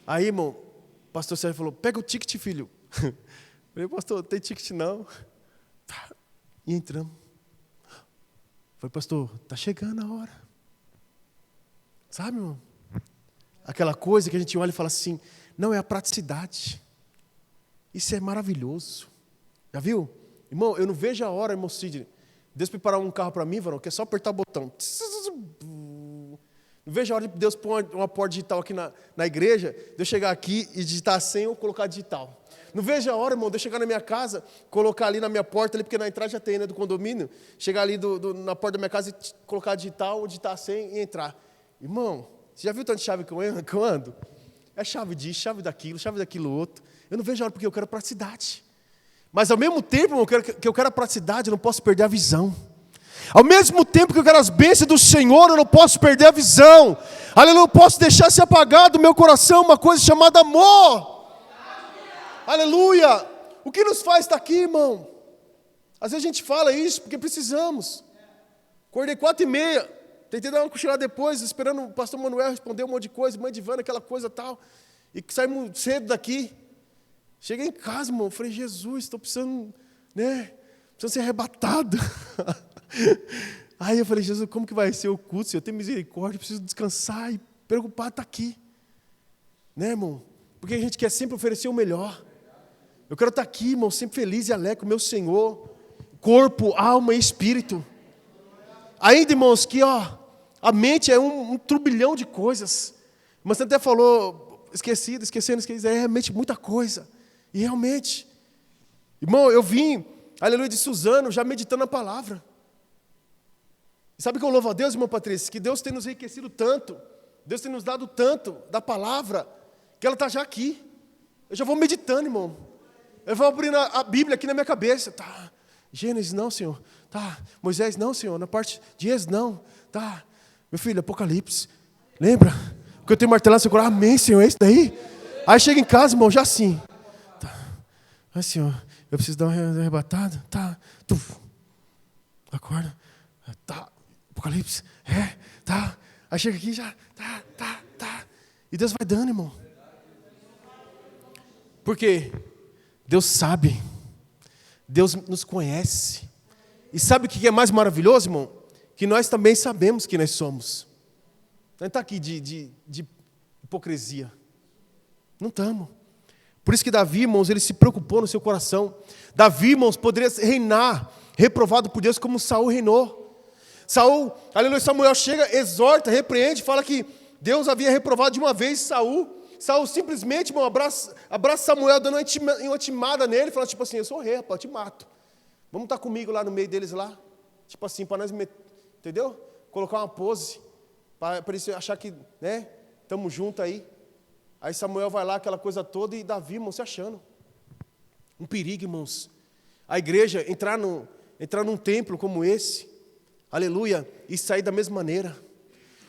Aí, irmão, o pastor Sérgio falou: pega o ticket, filho. Falei: pastor, não tem ticket não. E entramos. Falei: pastor, está chegando a hora. Sabe, irmão? Aquela coisa que a gente olha e fala assim: não, é a praticidade. Isso é maravilhoso. Já viu? Irmão, eu não vejo a hora, irmão Sidney, Deus preparar um carro para mim, varão, que é só apertar o botão. Não vejo a hora de Deus pôr uma porta digital aqui na igreja, de eu chegar aqui e digitar a senha ou colocar digital. Não vejo a hora, irmão, de eu chegar na minha casa, colocar ali na minha porta, ali, porque na entrada já tem, né, do condomínio, chegar ali na porta da minha casa e colocar digital, ou digitar a senha e entrar. Irmão, você já viu tanto chave que eu ando? É chave disso, chave daquilo outro. Eu não vejo a hora porque eu quero praticidade. Mas ao mesmo tempo, irmão, que eu quero a praticidade, eu não posso perder a visão. Ao mesmo tempo que eu quero as bênçãos do Senhor, eu não posso perder a visão. Aleluia, eu não posso deixar se apagar do meu coração uma coisa chamada amor. Aleluia. O que nos faz estar aqui, irmão? Às vezes a gente fala isso porque precisamos. Acordei 4h30, tentei dar uma cochilada depois, esperando o pastor Manuel responder um monte de coisa, mãe de Ivana, aquela coisa tal. E saímos cedo daqui. Cheguei em casa, irmão, falei, Jesus, estou precisando, precisando ser arrebatado. Aí eu falei, Jesus, como que vai ser o culto? Se eu tenho misericórdia, eu preciso descansar e preocupado estar aqui. Irmão? Porque a gente quer sempre oferecer o melhor. Eu quero estar aqui, irmão, sempre feliz e alegre com o meu Senhor. Corpo, alma e espírito. Ainda, irmãos, que a mente é um turbilhão de coisas. Mas você até falou, esquecendo, é realmente muita coisa. E realmente, irmão, eu vim, aleluia, de Suzano, já meditando na palavra. Sabe que eu louvo a Deus, irmão Patrícia? Que Deus tem nos enriquecido tanto, Deus tem nos dado tanto da palavra, que ela está já aqui. Eu já vou meditando, irmão. Eu vou abrindo a Bíblia aqui na minha cabeça. Tá, Gênesis não, Senhor. Tá, Moisés não, Senhor. Na parte de Êxodo não. Tá, meu filho, Apocalipse. Lembra? O que eu tenho martelado no seu coração? Amém, Senhor, é isso daí? Aí chega em casa, irmão, já assim. Ai, Senhor, eu preciso dar uma arrebatada? Tá. Acorda. Tá. Apocalipse. Tá. Aí chega aqui já. Tá. E Deus vai dando, irmão. Porque Deus sabe. Deus nos conhece. E sabe o que é mais maravilhoso, irmão? Que nós também sabemos quem nós somos. Não está aqui de hipocrisia. Não estamos. Por isso que Davi, irmãos, ele se preocupou no seu coração. Davi, irmãos, poderia reinar, reprovado por Deus, como Saul reinou. Aleluia, Samuel chega, exorta, repreende, fala que Deus havia reprovado de uma vez Saul. Saul simplesmente, irmão, abraça Samuel, dando uma intimada nele, falando tipo assim, eu sou o rei, rapaz, eu te mato. Vamos estar comigo lá no meio deles lá? Tipo assim, para nós, entendeu? Colocar uma pose, para eles achar que, estamos juntos aí. Aí Samuel vai lá, aquela coisa toda, e Davi, irmão, se achando. Um perigo, irmãos. A igreja entrar num templo como esse, aleluia, e sair da mesma maneira.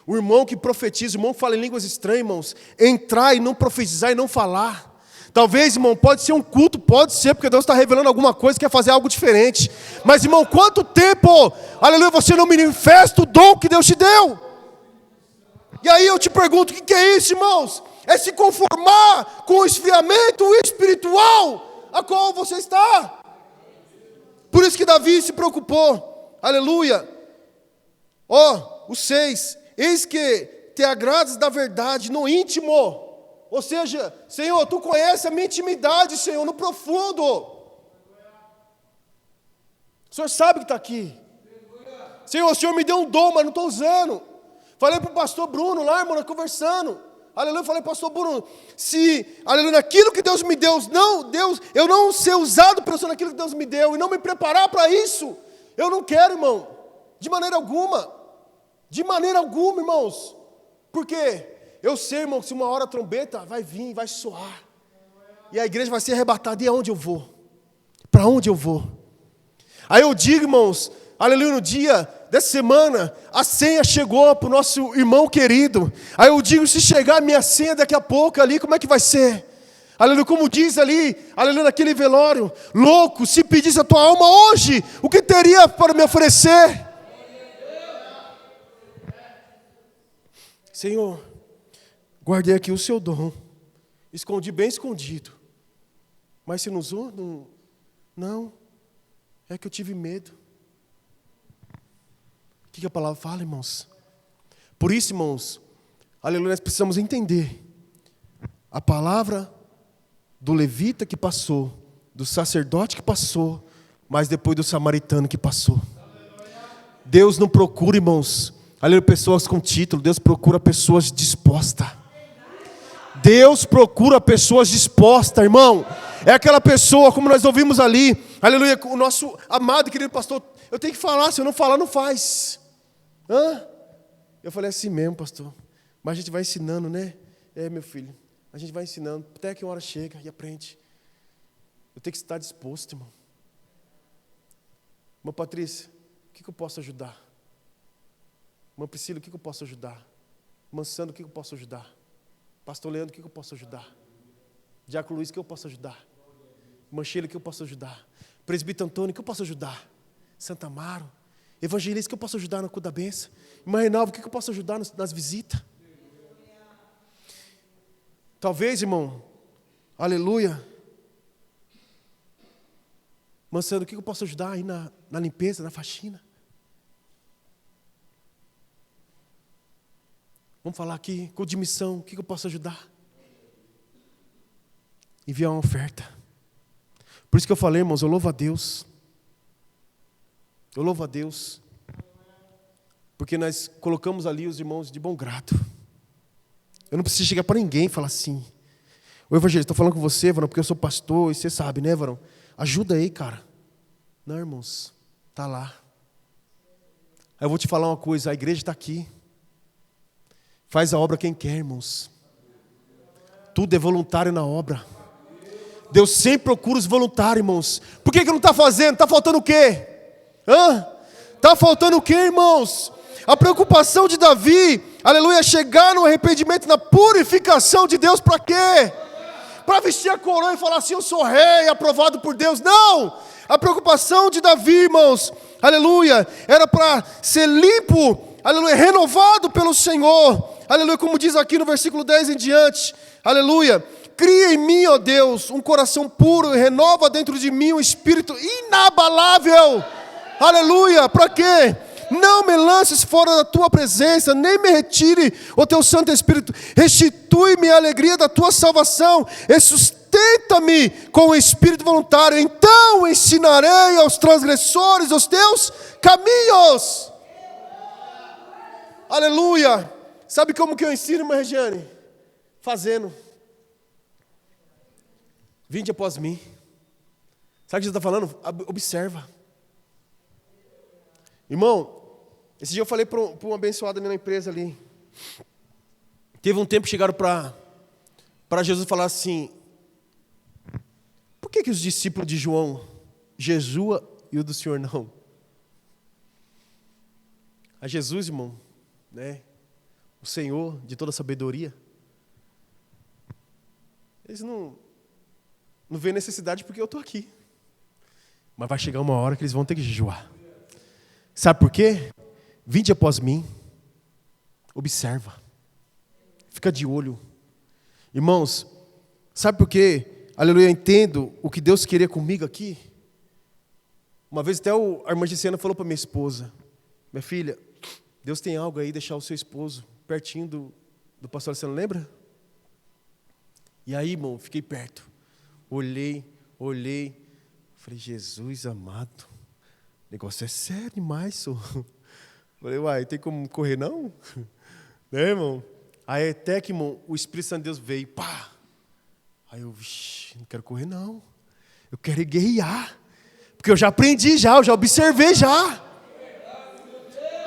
O irmão que profetiza, o irmão que fala em línguas estranhas, irmãos, entrar e não profetizar e não falar. Talvez, irmão, pode ser um culto, pode ser, porque Deus está revelando alguma coisa, quer fazer algo diferente. Mas, irmão, quanto tempo, aleluia, você não manifesta o dom que Deus te deu? E aí eu te pergunto, o que é isso, irmãos? É se conformar com o esfriamento espiritual a qual você está. Por isso que Davi se preocupou. Aleluia. O 6. Eis que te agradas da verdade no íntimo. Ou seja, Senhor, Tu conheces a minha intimidade, Senhor, no profundo. O Senhor sabe que está aqui. Senhor, o Senhor me deu um dom, mas não estou usando. Falei para o pastor Bruno lá, irmão, conversando. Aleluia, falei, pastor Bruno, aleluia, naquilo que Deus me deu, eu não ser usado pelo Senhor naquilo que Deus me deu, e não me preparar para isso, eu não quero, irmão, de maneira alguma, irmãos, porque eu sei, irmão, que se uma hora a trombeta vai vir, vai soar, e a igreja vai ser arrebatada, e aonde eu vou? Para onde eu vou? Aí eu digo, irmãos, aleluia, no dia dessa semana, a senha chegou para o nosso irmão querido. Aí eu digo, se chegar a minha senha daqui a pouco ali, como é que vai ser? Aleluia, como diz ali, aleluia, naquele velório, louco, se pedisse a tua alma hoje, o que teria para me oferecer? Senhor, guardei aqui o seu dom, escondi bem escondido, mas se não usou, não, é que eu tive medo. O que a palavra fala, irmãos? Por isso, irmãos, aleluia, nós precisamos entender. A palavra do levita que passou, do sacerdote que passou, mas depois do samaritano que passou. Deus não procura, irmãos, aleluia, pessoas com título. Deus procura pessoas dispostas. Deus procura pessoas dispostas, irmão. É aquela pessoa, como nós ouvimos ali, aleluia, o nosso amado e querido pastor, eu tenho que falar, se eu não falar, não faz. Eu falei assim mesmo, pastor, mas a gente vai ensinando, né? Meu filho, a gente vai ensinando, até que uma hora chega e aprende. Eu tenho que estar disposto, irmão. Irmã Patrícia, o que eu posso ajudar? Irmã Priscila, o que eu posso ajudar? Irmã Sandra, o que eu posso ajudar? Pastor Leandro, o que eu posso ajudar? Diácono Luiz, o que eu posso ajudar? Irmã Sheila, o que eu posso ajudar? Presbítero Antônio, o que eu posso ajudar? Santa Amaro, evangelista, o que eu posso ajudar no cu da benção? Irmã Reinaldo, o que eu posso ajudar nas visitas? Talvez, irmão, aleluia. Irmã Sandra, o que eu posso ajudar aí na limpeza, na faxina? Vamos falar aqui, com de missão, o que eu posso ajudar? Enviar uma oferta. Por isso que eu falei, irmãos, eu louvo a Deus. Eu louvo a Deus. Porque nós colocamos ali os irmãos de bom grado. Eu não preciso chegar para ninguém e falar assim: ô evangelista, estou falando com você, varão, porque eu sou pastor, e você sabe, né, varão? Ajuda aí, cara. Não, irmãos, está lá. Aí eu vou te falar uma coisa, a igreja está aqui. Faz a obra quem quer, irmãos. Tudo é voluntário na obra. Deus sempre procura os voluntários, irmãos. Por que não está fazendo? Está faltando o quê? Está faltando o quê, irmãos? A preocupação de Davi, aleluia, é chegar no arrependimento, na purificação de Deus, para quê? Para vestir a coroa e falar assim: eu sou rei, aprovado por Deus. Não! A preocupação de Davi, irmãos, aleluia, era para ser limpo, aleluia, renovado pelo Senhor. Aleluia, como diz aqui no versículo 10 em diante, aleluia, cria em mim, ó Deus, um coração puro e renova dentro de mim um espírito inabalável. Aleluia, para quê? Não me lances fora da tua presença, nem me retire o teu Santo Espírito. Restitui-me a alegria da tua salvação e sustenta-me com o espírito voluntário. Então ensinarei aos transgressores os teus caminhos. Aleluia. Sabe como que eu ensino, irmã Regiane? Fazendo. Vinde após mim. Sabe o que Jesus está falando? Observa. Irmão, esse dia eu falei para uma abençoada minha empresa ali. Teve um tempo que chegaram para Jesus falar assim: por que os discípulos de João jejua e o do Senhor não? A Jesus, irmão, né? O Senhor de toda sabedoria, eles não vêem necessidade porque eu estou aqui. Mas vai chegar uma hora que eles vão ter que jejuar. Sabe por quê? Vinde após mim. Observa. Fica de olho. Irmãos, sabe por quê? Aleluia, eu entendo o que Deus queria comigo aqui. Uma vez até a irmã Giciana falou para minha esposa: minha filha, Deus tem algo aí, deixar o seu esposo pertinho do pastor, você não lembra? E aí, irmão, fiquei perto. Olhei. Falei: Jesus amado, o negócio é sério demais, senhor. Falei: uai, tem como correr não? Né, irmão? Aí até que, irmão, o Espírito Santo de Deus veio, pá. Aí eu, não quero correr não. Eu quero guerrear. Porque eu já aprendi eu já observei já.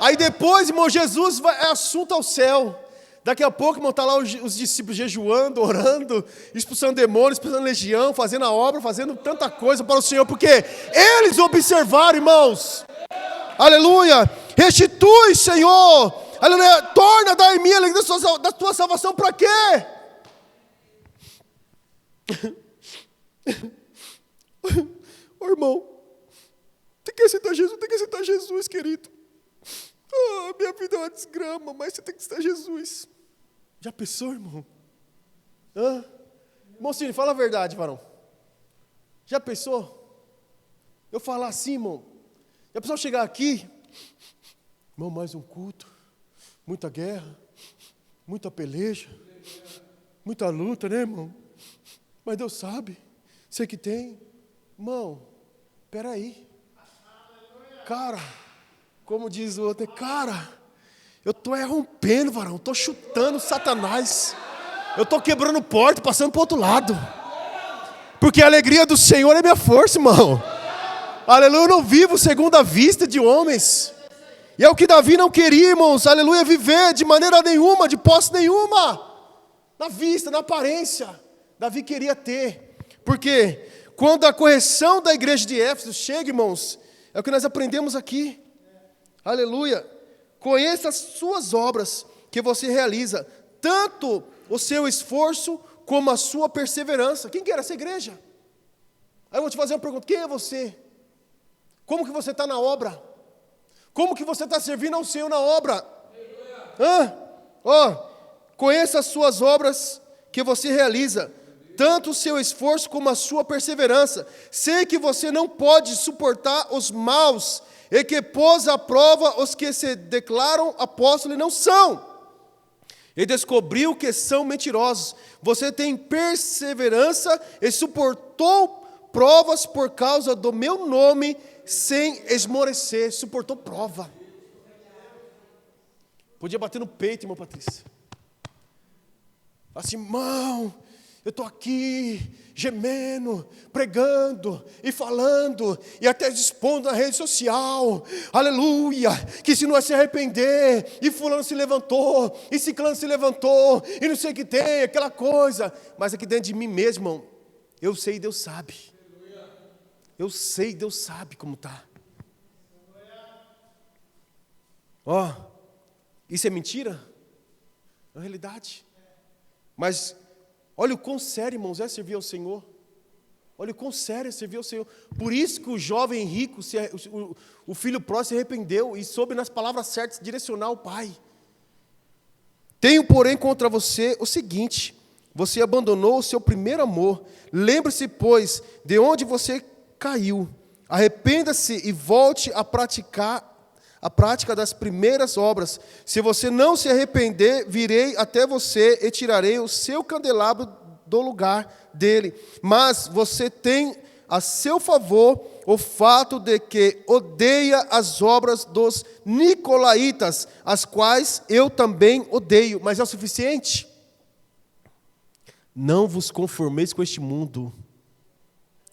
Aí depois, irmão, Jesus é assunto ao céu. Daqui a pouco, irmão, está lá os discípulos jejuando, orando, expulsando demônios, expulsando legião, fazendo a obra, fazendo tanta coisa para o Senhor, porque eles observaram, irmãos. Aleluia. Restitui, Senhor. Aleluia. Torna dar em mim a alegria da tua salvação. Para quê? Ô, irmão, tem que aceitar Jesus, querido. Minha vida é uma desgrama, mas você tem que aceitar Jesus. Já pensou, irmão? Mocinho, fala a verdade, varão. Já pensou? Eu falar assim, irmão. Já pensou chegar aqui? Irmão, mais um culto. Muita guerra. Muita peleja. Muita luta, né, irmão? mas Deus sabe, sei que tem. Irmão, peraí. Cara, como diz o outro, cara, eu estou rompendo, varão, estou chutando Satanás. Eu estou quebrando porta, passando para o outro lado. Porque a alegria do Senhor é minha força, irmão. Aleluia, eu não vivo segundo a vista de homens. E é o que Davi não queria, irmãos, aleluia, viver de maneira nenhuma, de posse nenhuma. Na vista, na aparência. Davi queria ter. Porque quando a correção da igreja de Éfeso chega, irmãos, é o que nós aprendemos aqui. Aleluia. Conheça as suas obras que você realiza, tanto o seu esforço como a sua perseverança. Quem que era essa igreja? Aí eu vou te fazer uma pergunta, quem é você? Como que você está na obra? Como que você está servindo ao Senhor na obra? Conheça as suas obras que você realiza, tanto o seu esforço como a sua perseverança. Sei que você não pode suportar os maus, e que pôs à prova os que se declaram apóstolos e não são. E descobriu que são mentirosos. Você tem perseverança e suportou provas por causa do meu nome, sem esmorecer. Suportou prova. Podia bater no peito, irmão Patrícia. Assim, irmão, eu estou aqui gemendo, pregando e falando, e até expondo na rede social, aleluia, que se não se arrepender, e fulano se levantou, e ciclano se levantou, e não sei o que tem, aquela coisa, mas aqui dentro de mim mesmo, irmão, eu sei, Deus sabe, eu sei, Deus sabe como está. Isso é mentira? É realidade. Mas olha o quão sério, irmãos, é servir ao Senhor. Olha o quão sério é servir ao Senhor. Por isso que o jovem rico, o filho próximo se arrependeu e soube nas palavras certas direcionar o pai. Tenho, porém, contra você o seguinte: você abandonou o seu primeiro amor. Lembre-se, pois, de onde você caiu. Arrependa-se e volte a prática das primeiras obras. Se você não se arrepender, virei até você e tirarei o seu candelabro do lugar dele. Mas você tem a seu favor o fato de que odeia as obras dos nicolaítas, as quais eu também odeio. Mas é o suficiente? Não vos conformeis com este mundo.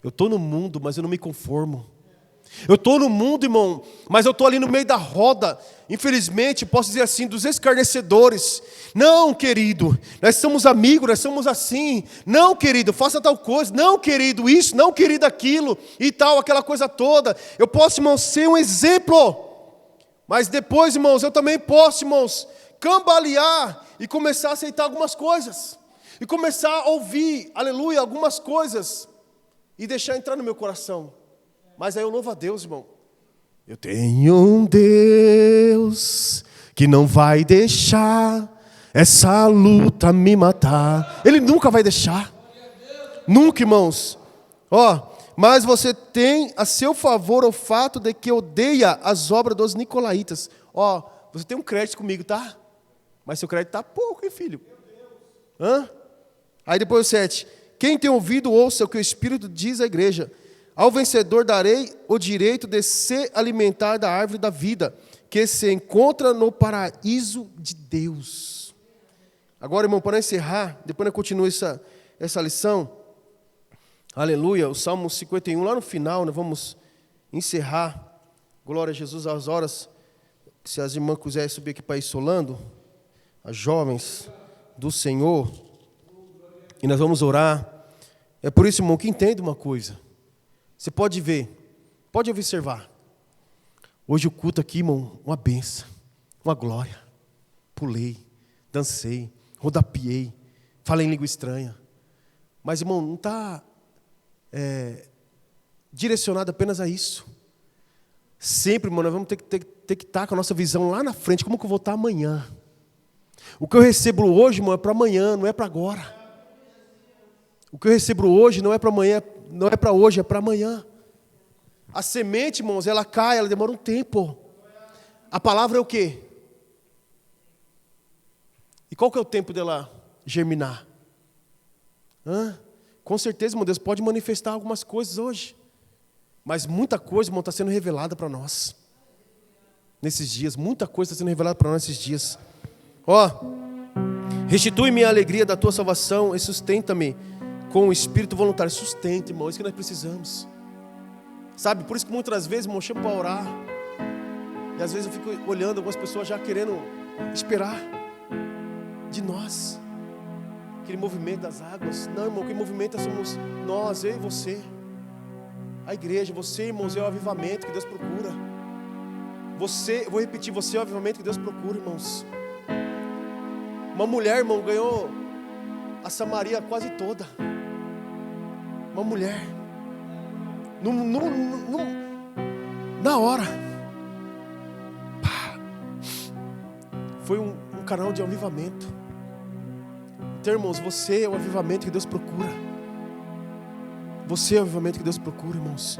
Eu estou no mundo, mas eu não me conformo. Eu estou no mundo, irmão, mas eu estou ali no meio da roda, infelizmente, posso dizer assim, dos escarnecedores. Não, querido, nós somos amigos, nós somos assim. Não, querido, faça tal coisa. Não, querido, isso. Não, querido, aquilo. E tal, aquela coisa toda. Eu posso, irmão, ser um exemplo. Mas depois, irmãos, eu também posso, irmãos, cambalear e começar a aceitar algumas coisas. E começar a ouvir, aleluia, algumas coisas. E deixar entrar no meu coração. Mas aí eu louvo a Deus, irmão. Eu tenho um Deus que não vai deixar essa luta me matar. Ele nunca vai deixar. Nunca, irmãos. Mas você tem a seu favor o fato de que odeia as obras dos nicolaítas. Você tem um crédito comigo, tá? Mas seu crédito está pouco, hein, filho? Aí depois o 7. Quem tem ouvido, ouça o que o Espírito diz à igreja. Ao vencedor darei o direito de se alimentar da árvore da vida, que se encontra no paraíso de Deus. Agora, irmão, para encerrar, depois eu continuo essa lição. Aleluia, o Salmo 51, lá no final, nós vamos encerrar. Glória a Jesus, às horas, se as irmãs quiserem subir aqui para ir solando, as jovens do Senhor, e nós vamos orar. É por isso, irmão, que entenda uma coisa. Você pode ver, pode observar. Hoje o culto aqui, irmão, uma bênção, uma glória. Pulei, dancei, rodapiei, falei em língua estranha. Mas, irmão, não está direcionado apenas a isso. Sempre, irmão, nós vamos ter que estar com a nossa visão lá na frente. Como que eu vou estar amanhã? O que eu recebo hoje, irmão, é para amanhã, não é para agora. O que eu recebo hoje não é para amanhã, não é para hoje, é para amanhã. A semente, irmãos, ela cai, ela demora um tempo. A palavra é o quê? E qual que é o tempo dela germinar? Com certeza, irmão, Deus pode manifestar algumas coisas hoje. Mas muita coisa, irmão, está sendo revelada para nós. Nesses dias, muita coisa está sendo revelada para nós nesses dias. Restitui-me a alegria da tua salvação e sustenta-me com o espírito voluntário. Sustenta, irmão, é isso que nós precisamos. Sabe, por isso que muitas vezes, irmão, eu chamo para orar. E às vezes eu fico olhando algumas pessoas já querendo esperar de nós aquele movimento das águas. Não, irmão, quem movimenta somos nós, eu e você. A igreja, você, irmãos, é o avivamento que Deus procura. Você, eu vou repetir, você é o avivamento que Deus procura, irmãos. Uma mulher, irmão, ganhou a Samaria quase toda. Uma mulher. Na hora. Foi um canal de avivamento. Então, irmãos, você é o avivamento que Deus procura. Você é o avivamento que Deus procura, irmãos.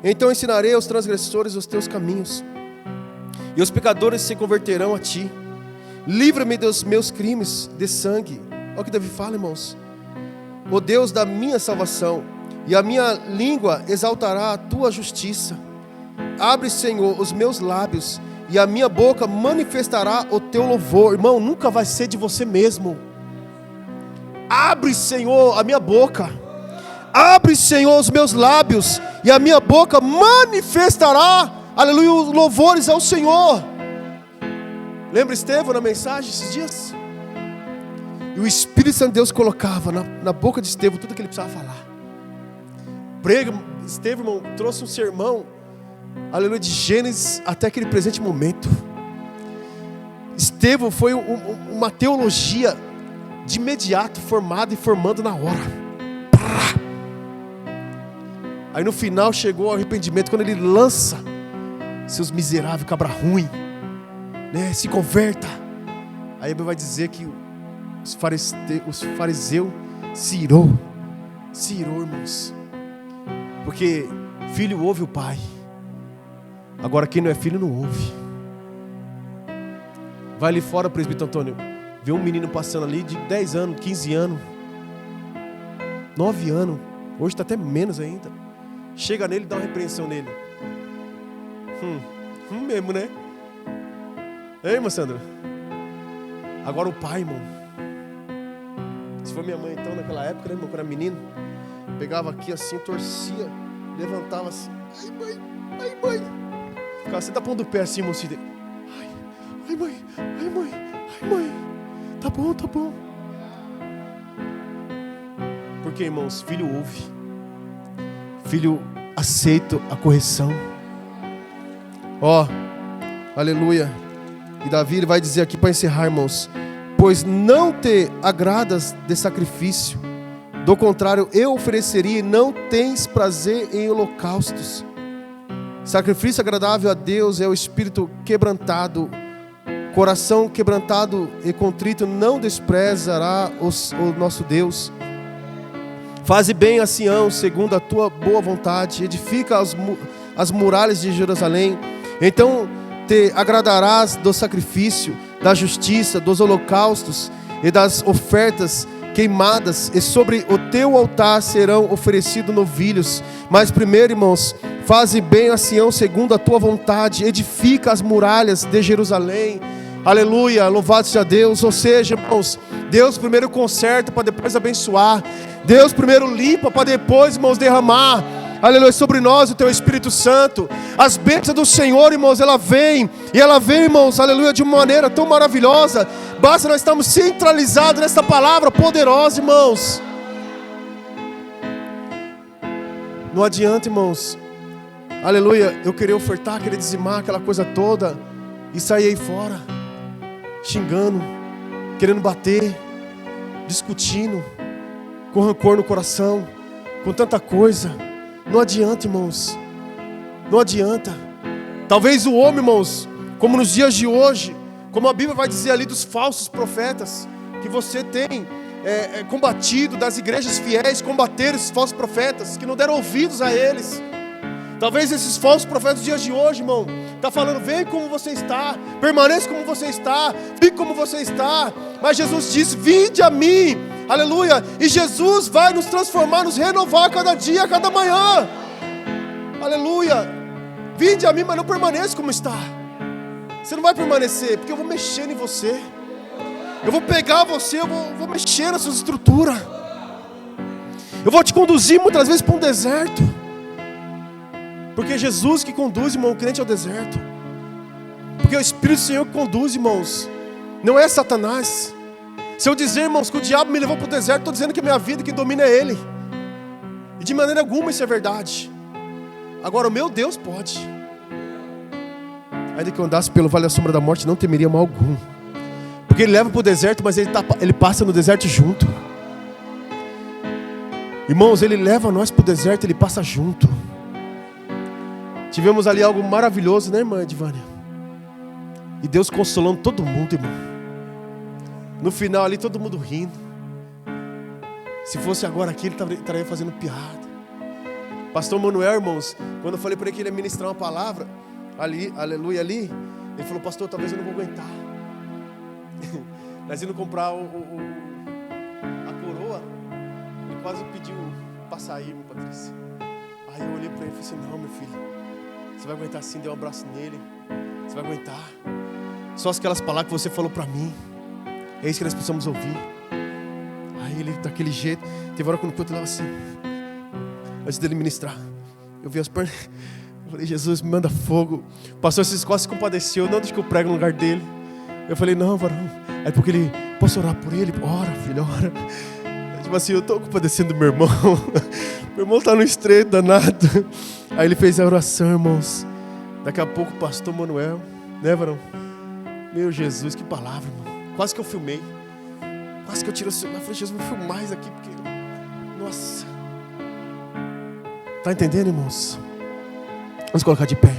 Então ensinarei aos transgressores os teus caminhos, e os pecadores se converterão a ti. Livra-me dos meus crimes de sangue. Olha o que Davi fala, irmãos. O Deus da minha salvação, e a minha língua exaltará a tua justiça. Abre, Senhor, os meus lábios, e a minha boca manifestará o teu louvor. Irmão, nunca vai ser de você mesmo. Abre, Senhor, a minha boca. Abre, Senhor, os meus lábios, e a minha boca manifestará, aleluia, os louvores ao Senhor. Lembra Estevão na mensagem esses dias? E o Espírito Santo de Deus colocava na boca de Estevão tudo que ele precisava falar. Estevão, irmão, trouxe um sermão, aleluia, de Gênesis até aquele presente momento. Estevão foi uma teologia de imediato formada e formando na hora. Aí no final chegou o arrependimento, quando ele lança: seus miseráveis, cabra ruim, né, se converta. Aí ele vai dizer que os fariseus se irou, irmãos. Porque filho ouve o pai, agora quem não é filho não ouve. Vai ali fora, presbítero Antônio, vê um menino passando ali de 10 anos, 15 anos, 9 anos, hoje está até menos ainda. Chega nele e dá uma repreensão nele. Mesmo, né? Ei, irmã Sandra. Agora o pai, irmão. Se for minha mãe então, naquela época, né, irmão, quando era menino, pegava aqui assim, torcia, levantava assim. Ai, mãe, ai, mãe. Ficava assim, tá pondo o pé assim, mocinho. Ai, mãe, ai, mãe, ai, mãe. Tá bom, tá bom. Porque, irmãos, filho ouve. Filho aceita a correção. Aleluia. E Davi, ele vai dizer aqui para encerrar, irmãos: pois não te agradas de sacrifício, do contrário eu ofereceria, e não tens prazer em holocaustos. Sacrifício agradável a Deus é o espírito quebrantado. Coração quebrantado e contrito não desprezará o nosso Deus. Faze bem a Sião, segundo a tua boa vontade. Edifica as muralhas de Jerusalém. Então te agradarás do sacrifício, da justiça, dos holocaustos e das ofertas queimadas. E sobre o teu altar serão oferecidos novilhos. Mas primeiro, irmãos, faze bem a Sião, segundo a tua vontade. Edifica as muralhas de Jerusalém. Aleluia, louvado seja Deus. Ou seja, irmãos, Deus primeiro conserta para depois abençoar. Deus primeiro limpa para depois, irmãos, derramar, aleluia, sobre nós o teu Espírito Santo. As bênçãos do Senhor, irmãos, ela vem, irmãos, aleluia, de uma maneira tão maravilhosa. Basta nós estarmos centralizados nessa palavra poderosa, irmãos. Não adianta, irmãos, aleluia, eu querer ofertar, querer dizimar aquela coisa toda e sair aí fora xingando, querendo bater, discutindo, com rancor no coração, com tanta coisa. Não adianta, irmãos. Não adianta. Talvez o homem, irmãos, como nos dias de hoje, como a Bíblia vai dizer ali dos falsos profetas, que você tem combatido, das igrejas fiéis, combater esses falsos profetas, que não deram ouvidos a eles. Talvez esses falsos profetas dos dias de hoje, irmão, está falando: vem como você está, permaneça como você está, fique como você está. Mas Jesus disse: vinde a mim, Aleluia. E Jesus vai nos transformar, nos renovar a cada dia, a cada manhã. Aleluia. Vinde a mim, mas não permaneça como está. Você não vai permanecer, porque eu vou mexer em você. Eu vou pegar você, eu vou mexer na sua estrutura. Eu vou te conduzir muitas vezes para um deserto. Porque é Jesus que conduz, irmão, o crente ao deserto. Porque é o Espírito do Senhor que conduz, irmãos. Não é Satanás. Se eu dizer, irmãos, que o diabo me levou para o deserto, estou dizendo que a minha vida, quem domina é Ele. E de maneira alguma isso é verdade. Agora o meu Deus pode. Ainda que eu andasse pelo vale da sombra da morte, não temeria mal algum. Porque Ele leva para o deserto, mas Ele passa no deserto junto. Irmãos, Ele leva nós para o deserto, Ele passa junto. Tivemos ali algo maravilhoso, né, irmã Edvânia? E Deus consolando todo mundo, irmão. No final ali, todo mundo rindo. Se fosse agora aqui, ele estaria fazendo piada. Pastor Manuel, irmãos, quando eu falei para ele que ele ia ministrar uma palavra, ali, aleluia, ali, ele falou, pastor, talvez eu não vou aguentar. Nós indo comprar a coroa, ele quase pediu para sair, irmão Patrícia. Aí eu olhei para ele e falei assim, não, meu filho, você vai aguentar sim, dei um abraço nele, você vai aguentar. Só aquelas palavras que você falou para mim, é isso que nós precisamos ouvir. Aí ele, daquele jeito, teve hora quando eu estava assim, antes dele ministrar, eu vi as pernas, eu falei, Jesus, me manda fogo. O pastor quase se compadeceu, não deixa que eu prego no lugar dele. Eu falei, não, varão. Aí porque ele, posso orar por ele? Ora, filho, ora. Tipo assim, eu estou compadecendo do meu irmão. Meu irmão está no estreito danado. Aí ele fez a oração, irmãos. Daqui a pouco o pastor Manuel, né, varão? Meu Jesus, que palavra, irmão. Quase que eu filmei. Quase que eu tirei o celular. Eu falei, Jesus, vou filmar isso aqui, porque... Nossa. Tá entendendo, irmãos? Vamos colocar de pé.